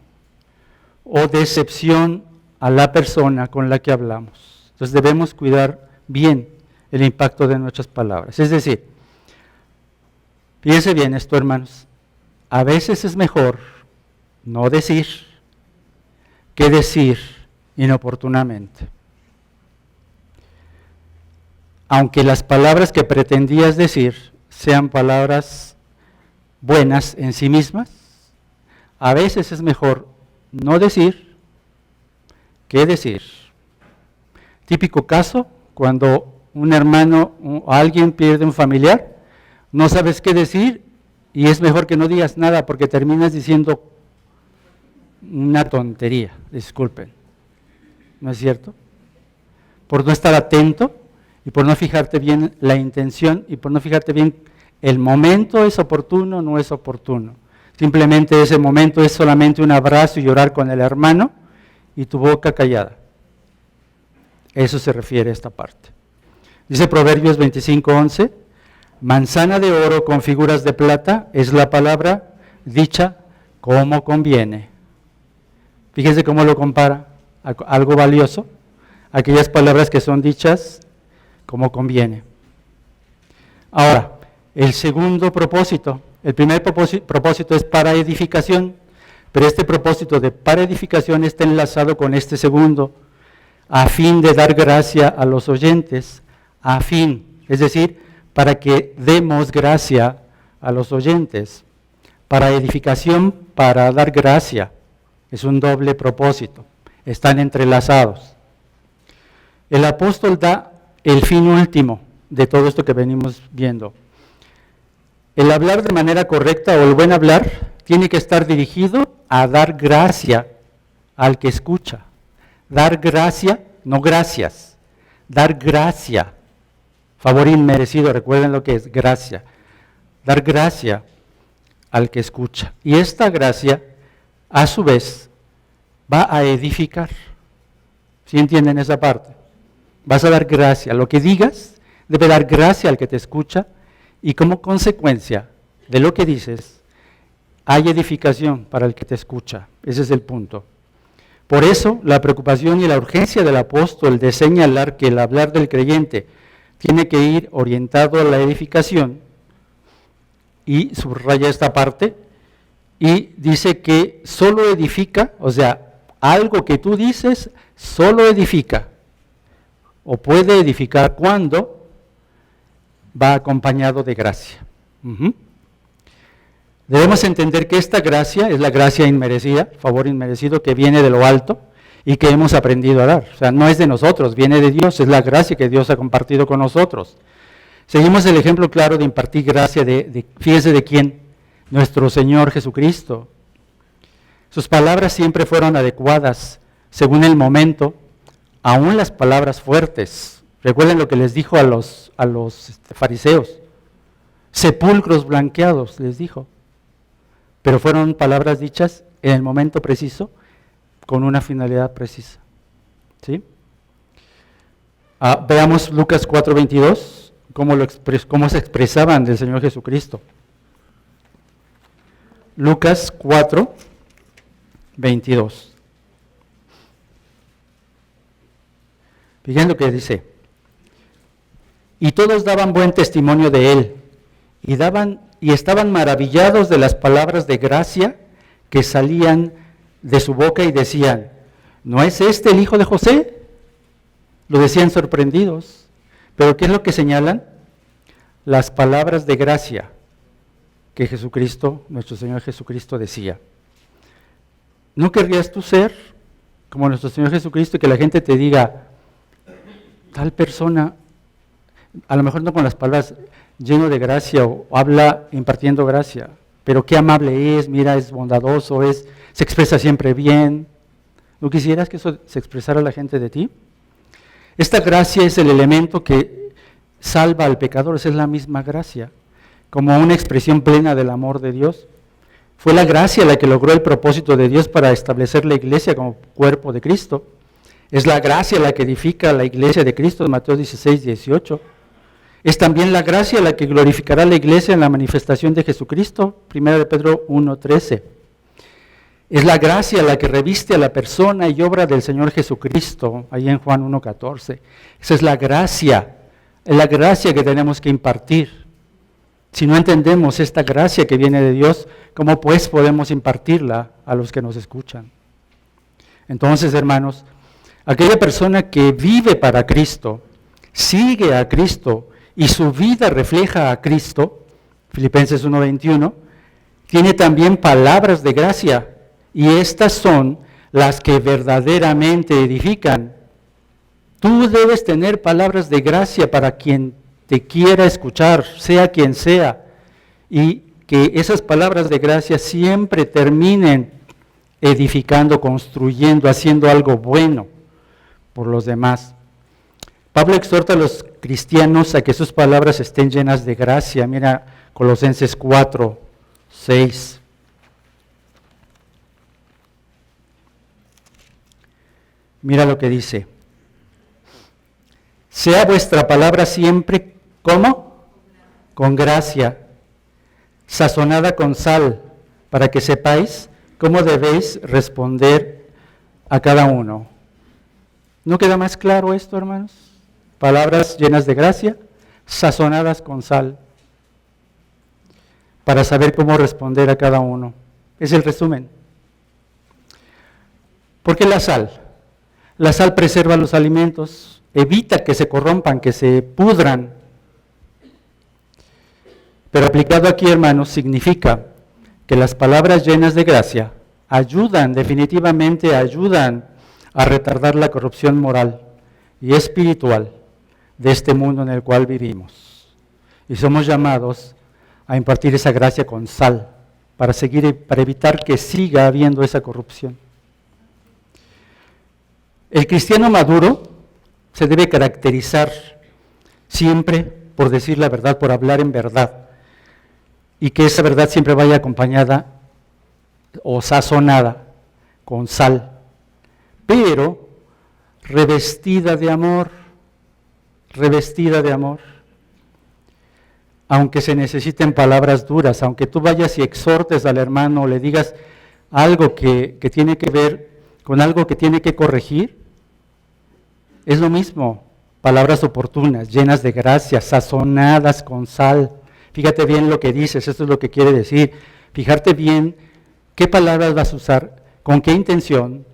o decepción a la persona con la que hablamos. Entonces debemos cuidar bien el impacto de nuestras palabras. Es decir, fíjense bien esto, hermanos, a veces es mejor no decir que decir inoportunamente. Aunque las palabras que pretendías decir sean palabras buenas en sí mismas, a veces es mejor no decir que decir. Típico caso, cuando un hermano o alguien pierde un familiar, no sabes qué decir y es mejor que no digas nada porque terminas diciendo una tontería, disculpen, ¿no es cierto? Por no estar atento y por no fijarte bien la intención y por no fijarte bien el momento es oportuno o no es oportuno. Simplemente ese momento es solamente un abrazo y llorar con el hermano y tu boca callada. Eso se refiere a esta parte. Dice Proverbios 25:11, manzana de oro con figuras de plata es la palabra dicha como conviene. Fíjense cómo lo compara, algo valioso, aquellas palabras que son dichas como conviene. Ahora, el segundo propósito, el primer propósito es para edificación, pero este propósito de para edificación está enlazado con este segundo, a fin de dar gracia a los oyentes, a fin, es decir, para que demos gracia a los oyentes, para edificación, para dar gracia. Es un doble propósito, están entrelazados. El apóstol da el fin último de todo esto que venimos viendo. El hablar de manera correcta o el buen hablar tiene que estar dirigido a dar gracia al que escucha. Dar gracia, no gracias, dar gracia. Favor inmerecido, recuerden lo que es gracia. Dar gracia al que escucha. Y esta gracia, a su vez, va a edificar. ¿Sí entienden esa parte? Vas a dar gracia. Lo que digas debe dar gracia al que te escucha y como consecuencia de lo que dices, hay edificación para el que te escucha. Ese es el punto. Por eso, la preocupación y la urgencia del apóstol de señalar que el hablar del creyente tiene que ir orientado a la edificación, y subraya esta parte, y dice que solo edifica, o sea, algo que tú dices solo edifica, o puede edificar cuando va acompañado de gracia. Debemos entender que esta gracia es la gracia inmerecida, favor inmerecido que viene de lo alto y que hemos aprendido a dar. O sea, no es de nosotros, viene de Dios, es la gracia que Dios ha compartido con nosotros. Seguimos el ejemplo claro de impartir gracia fíjese de quién, nuestro Señor Jesucristo. Sus palabras siempre fueron adecuadas según el momento, aún las palabras fuertes. Recuerden lo que les dijo a los fariseos, sepulcros blanqueados, les dijo. Pero fueron palabras dichas en el momento preciso, con una finalidad precisa. ¿Sí? Veamos Lucas 4:22, cómo se expresaban del Señor Jesucristo. Lucas 4:22. Fíjense lo que dice. Y todos daban buen testimonio de él, y estaban maravillados de las palabras de gracia que salían de su boca y decían, ¿no es este el hijo de José? Lo decían sorprendidos. Pero ¿qué es lo que señalan? Las palabras de gracia que Jesucristo, nuestro Señor Jesucristo decía. ¿No querrías tú ser como nuestro Señor Jesucristo y que la gente te diga, tal persona, a lo mejor no con las palabras, lleno de gracia o habla impartiendo gracia, pero qué amable es, mira, es bondadoso, se expresa siempre bien. ¿No quisieras que eso se expresara a la gente de ti? Esta gracia es el elemento que salva al pecador, esa es la misma gracia, como una expresión plena del amor de Dios. Fue la gracia la que logró el propósito de Dios para establecer la iglesia como cuerpo de Cristo. Es la gracia la que edifica la iglesia de Cristo, en Mateo 16, 18. Es también la gracia la que glorificará la iglesia en la manifestación de Jesucristo, 1 de Pedro 1, 13. Es la gracia la que reviste a la persona y obra del Señor Jesucristo, ahí en Juan 1, 14. Esa es la gracia que tenemos que impartir. Si no entendemos esta gracia que viene de Dios, ¿cómo pues podemos impartirla a los que nos escuchan? Entonces, hermanos, aquella persona que vive para Cristo, sigue a Cristo y su vida refleja a Cristo, Filipenses 1:21, tiene también palabras de gracia, y estas son las que verdaderamente edifican. Tú debes tener palabras de gracia para quien te quiera escuchar, sea quien sea, y que esas palabras de gracia siempre terminen edificando, construyendo, haciendo algo bueno por los demás. Pablo exhorta a los cristianos a que sus palabras estén llenas de gracia. Mira Colosenses 4, 6. Mira lo que dice. Sea vuestra palabra siempre, ¿cómo? Con gracia, sazonada con sal, para que sepáis cómo debéis responder a cada uno. ¿No queda más claro esto, hermanos? Palabras llenas de gracia, sazonadas con sal, para saber cómo responder a cada uno. Es el resumen. ¿Por qué la sal? La sal preserva los alimentos, evita que se corrompan, que se pudran. Pero aplicado aquí, hermanos, significa que las palabras llenas de gracia definitivamente ayudan a retardar la corrupción moral y espiritual de este mundo en el cual vivimos. Y somos llamados a impartir esa gracia con sal para evitar que siga habiendo esa corrupción. El cristiano maduro se debe caracterizar siempre por decir la verdad, por hablar en verdad, y que esa verdad siempre vaya acompañada o sazonada con sal, pero revestida de amor, aunque se necesiten palabras duras, aunque tú vayas y exhortes al hermano o le digas algo que tiene que ver con algo que tiene que corregir, es lo mismo, palabras oportunas, llenas de gracia, sazonadas con sal. Fíjate bien lo que dices, esto es lo que quiere decir. Fijarte bien qué palabras vas a usar, con qué intención,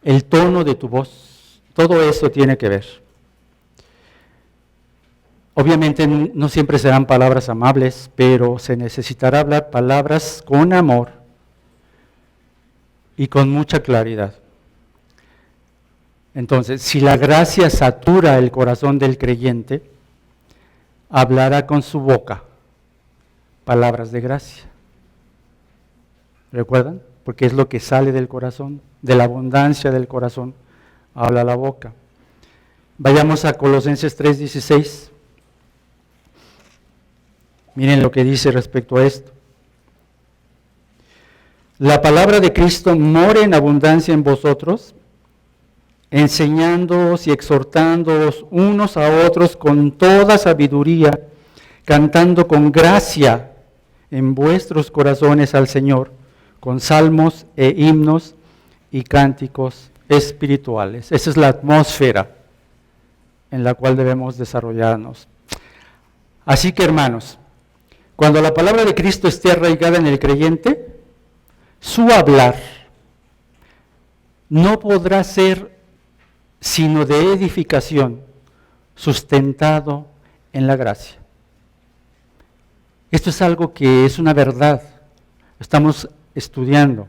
el tono de tu voz, todo eso tiene que ver. Obviamente no siempre serán palabras amables, pero se necesitará hablar palabras con amor y con mucha claridad. Entonces, si la gracia satura el corazón del creyente, hablará con su boca palabras de gracia. ¿Recuerdan? Porque es lo que sale del corazón, de la abundancia del corazón, habla la boca. Vayamos a Colosenses 3:16. Miren lo que dice respecto a esto. La palabra de Cristo more en abundancia en vosotros, enseñándoos y exhortándoos unos a otros con toda sabiduría, cantando con gracia en vuestros corazones al Señor, con salmos e himnos y cánticos espirituales. Esa es la atmósfera en la cual debemos desarrollarnos. Así que, hermanos, cuando la palabra de Cristo esté arraigada en el creyente, su hablar no podrá ser sino de edificación, sustentado en la gracia. Esto es algo que es una verdad, estamos estudiando.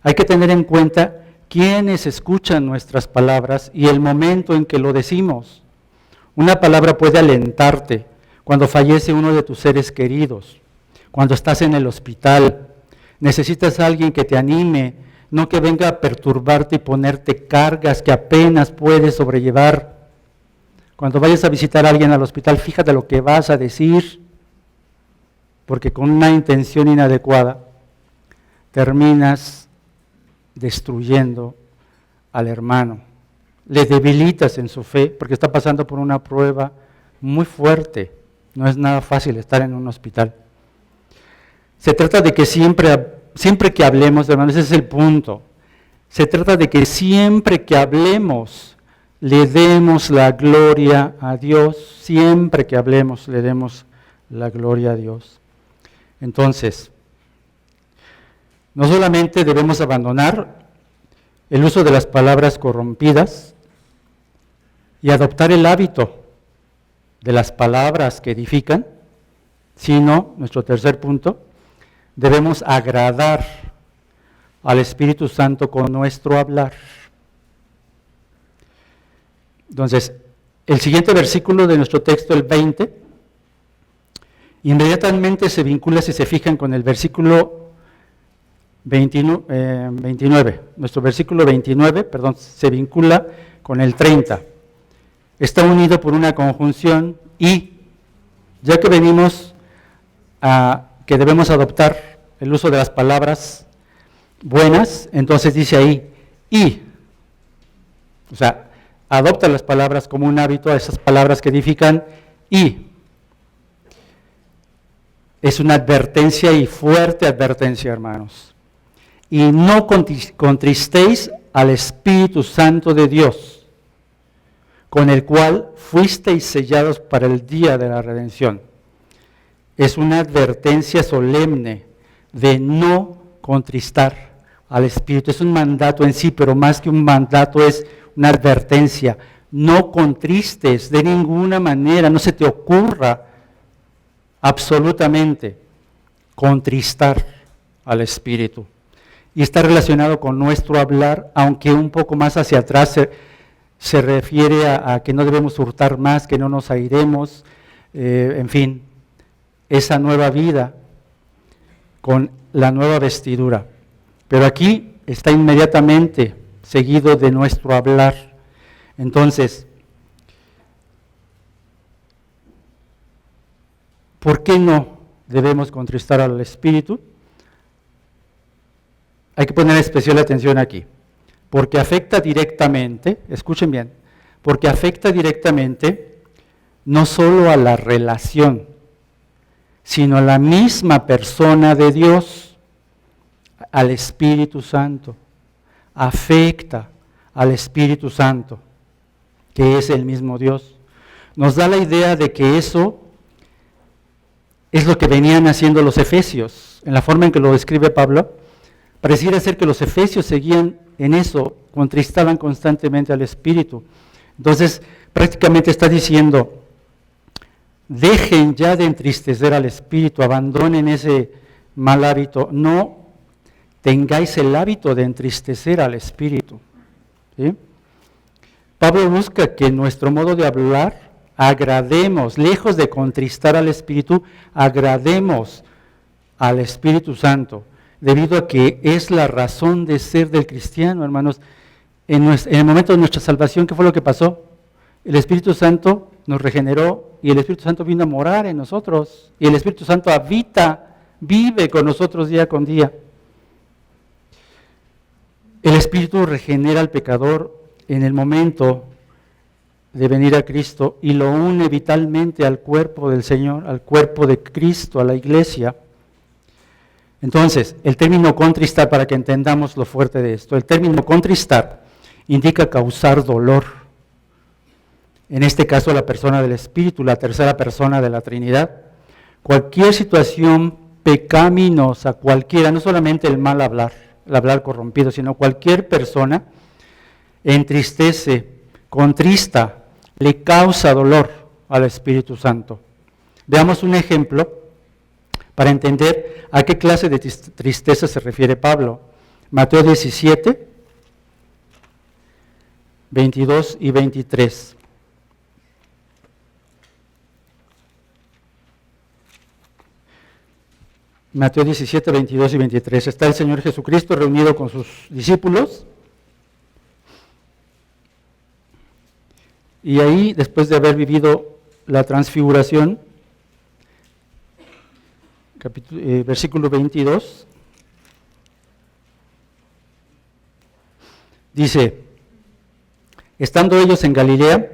Hay que tener en cuenta quiénes escuchan nuestras palabras y el momento en que lo decimos. Una palabra puede alentarte cuando fallece uno de tus seres queridos, cuando estás en el hospital. Necesitas a alguien que te anime, no que venga a perturbarte y ponerte cargas que apenas puedes sobrellevar. Cuando vayas a visitar a alguien al hospital, fíjate lo que vas a decir, porque con una intención inadecuada terminas destruyendo al hermano. Le debilitas en su fe porque está pasando por una prueba muy fuerte. No es nada fácil estar en un hospital. Se trata de que siempre que hablemos, hermanos, ese es el punto. Se trata de que siempre que hablemos le demos la gloria a Dios. Siempre que hablemos le demos la gloria a Dios. Entonces, no solamente debemos abandonar el uso de las palabras corrompidas y adoptar el hábito de las palabras que edifican, sino, nuestro tercer punto, debemos agradar al Espíritu Santo con nuestro hablar. Entonces, el siguiente versículo de nuestro texto, el 20, inmediatamente se vincula, si se fijan, con el versículo 29. Nuestro versículo 29, se vincula con el 30. Está unido por una conjunción y, ya que venimos a que debemos adoptar el uso de las palabras buenas, entonces dice ahí, y, o sea, adopta las palabras como un hábito, a esas palabras que edifican, y es una advertencia y fuerte advertencia, hermanos. Y no contristéis al Espíritu Santo de Dios, con el cual fuisteis sellados para el día de la redención. Es una advertencia solemne de no contristar al Espíritu. Es un mandato en sí, pero más que un mandato es una advertencia. No contristes de ninguna manera, no se te ocurra absolutamente contristar al Espíritu. Y está relacionado con nuestro hablar, aunque un poco más hacia atrás se refiere a que no debemos hurtar más, que no nos airemos, en fin, esa nueva vida con la nueva vestidura. Pero aquí está inmediatamente seguido de nuestro hablar. Entonces, ¿por qué no debemos contristar al Espíritu? Hay que poner especial atención aquí, porque afecta directamente, escuchen bien, porque afecta directamente no solo a la relación, sino a la misma persona de Dios, al Espíritu Santo. Afecta al Espíritu Santo, que es el mismo Dios. Nos da la idea de que eso es lo que venían haciendo los efesios, en la forma en que lo describe Pablo. Pareciera ser que los efesios seguían en eso, contristaban constantemente al Espíritu. Entonces, prácticamente está diciendo, dejen ya de entristecer al Espíritu, abandonen ese mal hábito, no tengáis el hábito de entristecer al Espíritu. ¿Sí? Pablo busca que en nuestro modo de hablar agrademos, lejos de contristar al Espíritu, agrademos al Espíritu Santo, debido a que es la razón de ser del cristiano, hermanos. En el momento de nuestra salvación, ¿qué fue lo que pasó? El Espíritu Santo nos regeneró y el Espíritu Santo vino a morar en nosotros. Y el Espíritu Santo vive con nosotros día con día. El Espíritu regenera al pecador en el momento de venir a Cristo y lo une vitalmente al cuerpo del Señor, al cuerpo de Cristo, a la iglesia. Entonces, el término contristar, para que entendamos lo fuerte de esto, el término contristar indica causar dolor. En este caso, la persona del Espíritu, la tercera persona de la Trinidad. Cualquier situación pecaminosa, cualquiera, no solamente el mal hablar, el hablar corrompido, sino cualquier persona entristece, contrista, le causa dolor al Espíritu Santo. Veamos un ejemplo para entender a qué clase de tristeza se refiere Pablo. Mateo 17, 22 y 23. Mateo 17, 22 y 23. Está el Señor Jesucristo reunido con sus discípulos. Y ahí, después de haber vivido la transfiguración, versículo 22, dice, estando ellos en Galilea,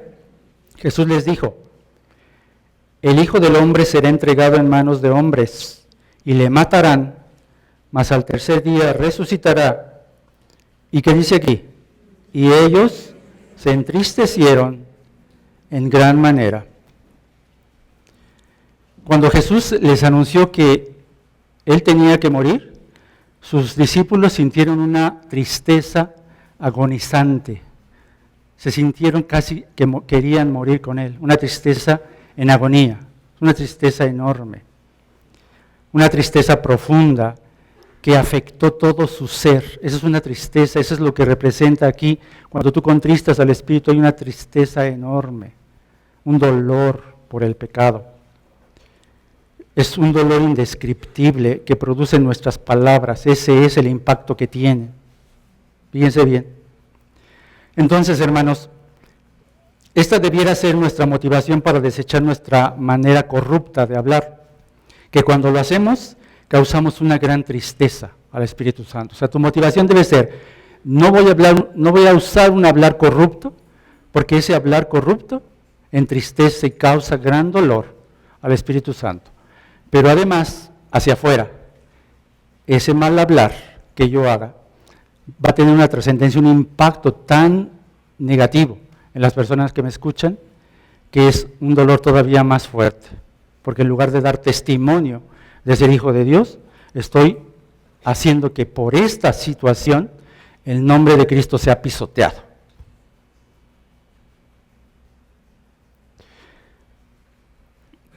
Jesús les dijo, el Hijo del Hombre será entregado en manos de hombres, y le matarán, mas al tercer día resucitará. ¿Y qué dice aquí? Y ellos se entristecieron en gran manera. Cuando Jesús les anunció que Él tenía que morir, sus discípulos sintieron una tristeza agonizante. Se sintieron casi que querían morir con Él, una tristeza en agonía, una tristeza enorme, una tristeza profunda que afectó todo su ser. Esa es una tristeza, eso es lo que representa aquí. Cuando tú contristas al Espíritu hay una tristeza enorme, un dolor por el pecado. Es un dolor indescriptible que producen nuestras palabras. Ese es el impacto que tiene. Fíjense bien. Entonces, hermanos, esta debiera ser nuestra motivación para desechar nuestra manera corrupta de hablar, que cuando lo hacemos causamos una gran tristeza al Espíritu Santo. O sea, tu motivación debe ser, no voy a usar un hablar corrupto, porque ese hablar corrupto entristece y causa gran dolor al Espíritu Santo. Pero además, hacia afuera, ese mal hablar que yo haga va a tener una trascendencia, un impacto tan negativo en las personas que me escuchan, que es un dolor todavía más fuerte. Porque en lugar de dar testimonio de ser hijo de Dios, estoy haciendo que por esta situación el nombre de Cristo sea pisoteado.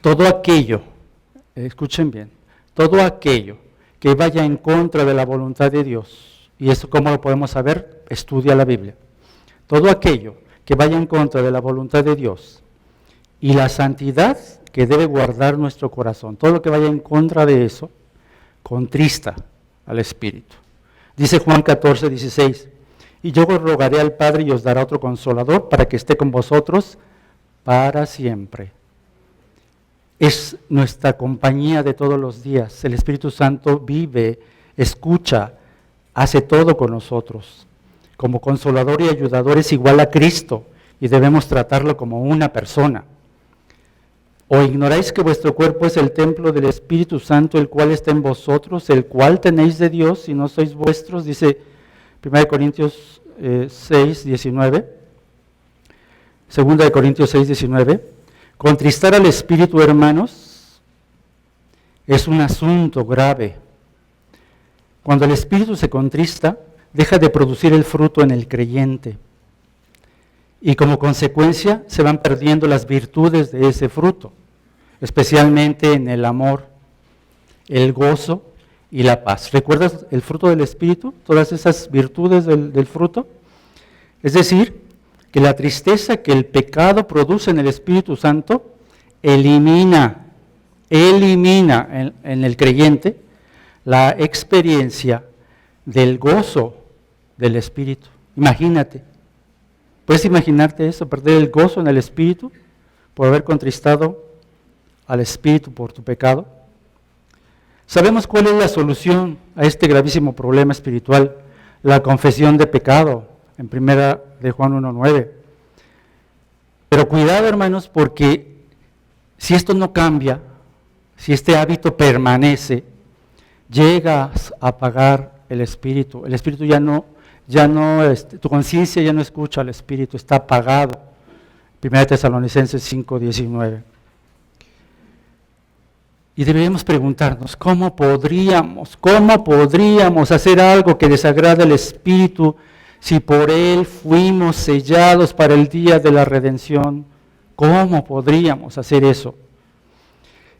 Todo aquello, escuchen bien, todo aquello que vaya en contra de la voluntad de Dios, y esto cómo lo podemos saber, estudia la Biblia, todo aquello que vaya en contra de la voluntad de Dios y la santidad que debe guardar nuestro corazón, todo lo que vaya en contra de eso, contrista al Espíritu. Dice Juan 14, 16, y yo os rogaré al Padre y os dará otro consolador para que esté con vosotros para siempre. Es nuestra compañía de todos los días. El Espíritu Santo vive, escucha, hace todo con nosotros. Como consolador y ayudador es igual a Cristo y debemos tratarlo como una persona. ¿O ignoráis que vuestro cuerpo es el templo del Espíritu Santo, el cual está en vosotros, el cual tenéis de Dios y no sois vuestros? Dice 1 Corintios 6, 19. 2 Corintios 6, 19. Contristar al Espíritu, hermanos, es un asunto grave. Cuando el Espíritu se contrista, deja de producir el fruto en el creyente. Y como consecuencia se van perdiendo las virtudes de ese fruto, especialmente en el amor, el gozo y la paz. ¿Recuerdas el fruto del Espíritu? Todas esas virtudes del fruto. Es decir, que la tristeza que el pecado produce en el Espíritu Santo elimina en el creyente la experiencia del gozo del Espíritu. Imagínate, ¿puedes imaginarte eso? Perder el gozo en el Espíritu por haber contristado al Espíritu por tu pecado. Sabemos cuál es la solución a este gravísimo problema espiritual, la confesión de pecado, en 1 de Juan 1:9. Pero cuidado, hermanos, porque si esto no cambia, si este hábito permanece, llegas a apagar el Espíritu. El Espíritu tu conciencia ya no escucha al Espíritu, está apagado. 1 Tesalonicenses 5:19. Y deberíamos preguntarnos, ¿cómo podríamos hacer algo que desagrade al Espíritu si por Él fuimos sellados para el día de la redención? ¿Cómo podríamos hacer eso?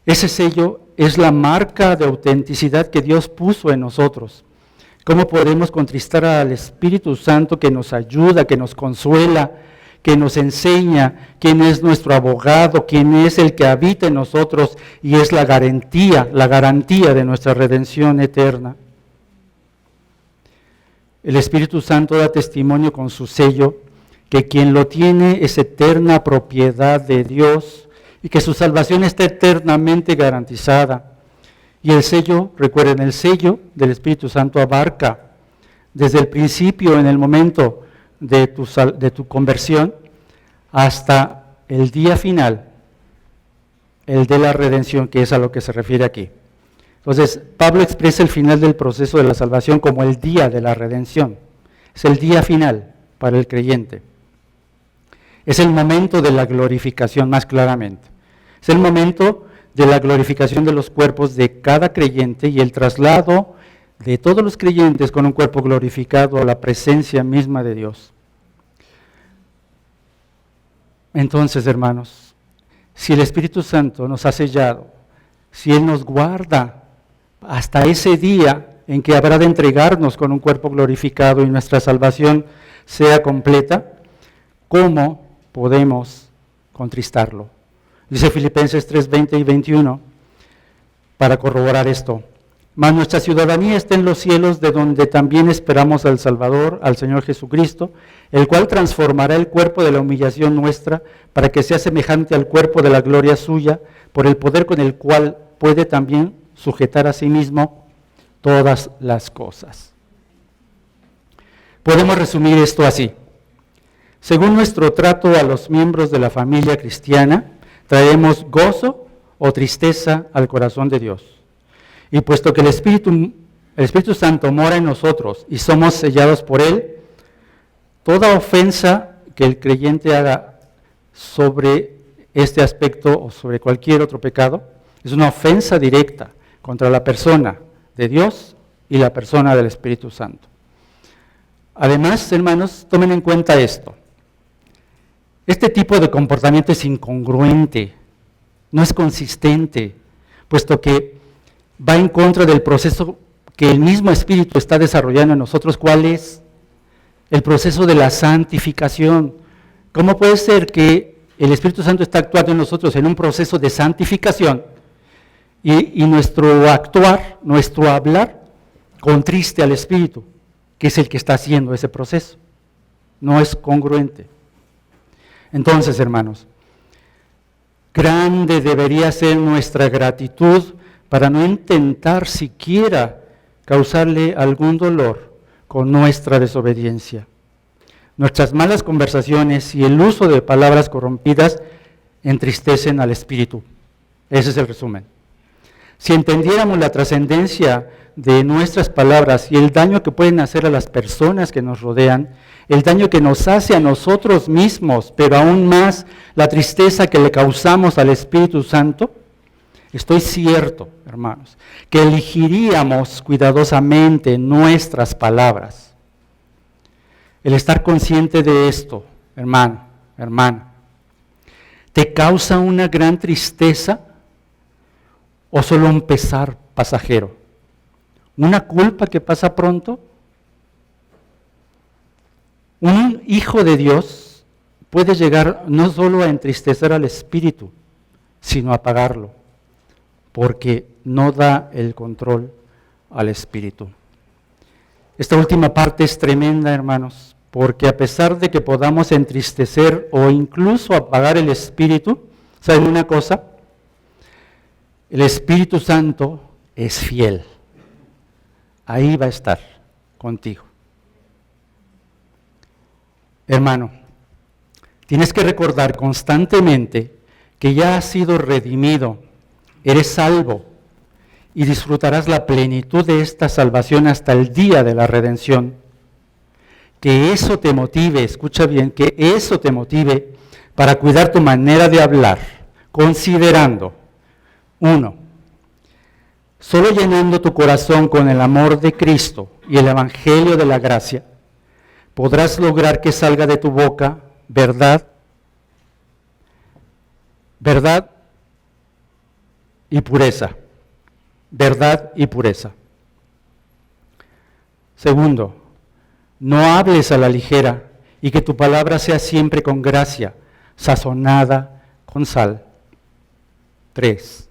Ese sello es la marca de autenticidad que Dios puso en nosotros. ¿Cómo podemos contristar al Espíritu Santo que nos ayuda, que nos consuela, que nos enseña, quien es nuestro abogado, quien es el que habita en nosotros y es la garantía de nuestra redención eterna. El Espíritu Santo da testimonio con su sello que quien lo tiene es eterna propiedad de Dios y que su salvación está eternamente garantizada. Y el sello, recuerden, el sello del Espíritu Santo abarca desde el principio, en el momento de tu conversión, hasta el día final, el de la redención, que es a lo que se refiere aquí. Entonces, Pablo expresa el final del proceso de la salvación como el día de la redención. Es el día final para el creyente. Es el momento de la glorificación, más claramente. Es el momento de la glorificación de los cuerpos de cada creyente y el traslado de todos los creyentes con un cuerpo glorificado a la presencia misma de Dios. Entonces, hermanos, si el Espíritu Santo nos ha sellado, si Él nos guarda hasta ese día en que habrá de entregarnos con un cuerpo glorificado y nuestra salvación sea completa, ¿cómo podemos contristarlo? Dice Filipenses 3, 20 y 21, para corroborar esto. Mas nuestra ciudadanía está en los cielos, de donde también esperamos al Salvador, al Señor Jesucristo, el cual transformará el cuerpo de la humillación nuestra, para que sea semejante al cuerpo de la gloria suya, por el poder con el cual puede también sujetar a sí mismo todas las cosas. Podemos resumir esto así. Según nuestro trato a los miembros de la familia cristiana, traemos gozo o tristeza al corazón de Dios. Y puesto que el Espíritu Santo mora en nosotros y somos sellados por Él, toda ofensa que el creyente haga sobre este aspecto o sobre cualquier otro pecado es una ofensa directa contra la persona de Dios y la persona del Espíritu Santo. Además, hermanos, tomen en cuenta esto. Este tipo de comportamiento es incongruente, no es consistente, puesto que va en contra del proceso que el mismo Espíritu está desarrollando en nosotros. ¿Cuál es? El proceso de la santificación. ¿Cómo puede ser que el Espíritu Santo está actuando en nosotros en un proceso de santificación y nuestro actuar, nuestro hablar, contriste al Espíritu, que es el que está haciendo ese proceso? No es congruente. Entonces, hermanos, grande debería ser nuestra gratitud para no intentar siquiera causarle algún dolor con nuestra desobediencia. Nuestras malas conversaciones y el uso de palabras corrompidas entristecen al Espíritu. Ese es el resumen. Si entendiéramos la trascendencia de nuestras palabras y el daño que pueden hacer a las personas que nos rodean, el daño que nos hace a nosotros mismos, pero aún más la tristeza que le causamos al Espíritu Santo, estoy cierto, hermanos, que elegiríamos cuidadosamente nuestras palabras. El estar consciente de esto, hermano, hermana, ¿te causa una gran tristeza o solo un pesar pasajero? ¿Una culpa que pasa pronto? Un hijo de Dios puede llegar no solo a entristecer al espíritu, sino a apagarlo, porque no da el control al espíritu. Esta última parte es tremenda, hermanos, porque a pesar de que podamos entristecer o incluso apagar el espíritu, ¿saben una cosa? El Espíritu Santo es fiel. Ahí va a estar contigo. Hermano, tienes que recordar constantemente que ya has sido redimido, eres salvo y disfrutarás la plenitud de esta salvación hasta el día de la redención. Que eso te motive, escucha bien, que eso te motive para cuidar tu manera de hablar, considerando, 1, solo llenando tu corazón con el amor de Cristo y el Evangelio de la gracia, podrás lograr que salga de tu boca verdad y pureza. Verdad y pureza. 2, no hables a la ligera y que tu palabra sea siempre con gracia, sazonada con sal. 3.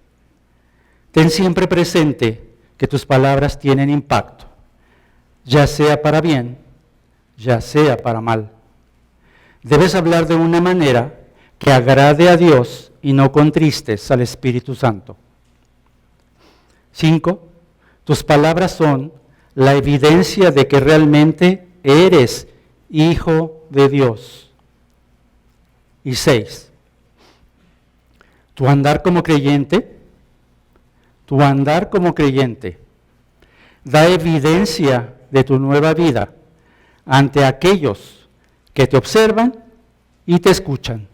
Ten siempre presente que tus palabras tienen impacto, ya sea para bien, ya sea para mal. Debes hablar de una manera que agrade a Dios y no contristes al Espíritu Santo. 5. Tus palabras son la evidencia de que realmente eres hijo de Dios. Y 6. Tu andar como creyente da evidencia de tu nueva vida ante aquellos que te observan y te escuchan.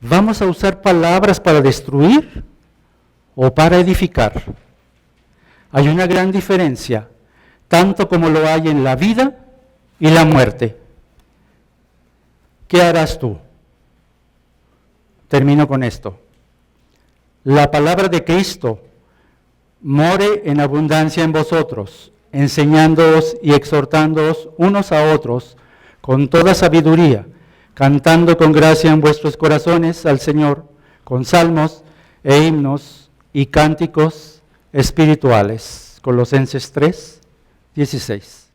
¿Vamos a usar palabras para destruir o para edificar? Hay una gran diferencia, tanto como lo hay en la vida y la muerte. ¿Qué harás tú? Termino con esto. La palabra de Cristo more en abundancia en vosotros, enseñándoos y exhortándoos unos a otros con toda sabiduría, cantando con gracia en vuestros corazones al Señor, con salmos e himnos y cánticos espirituales. Colosenses 3, 16.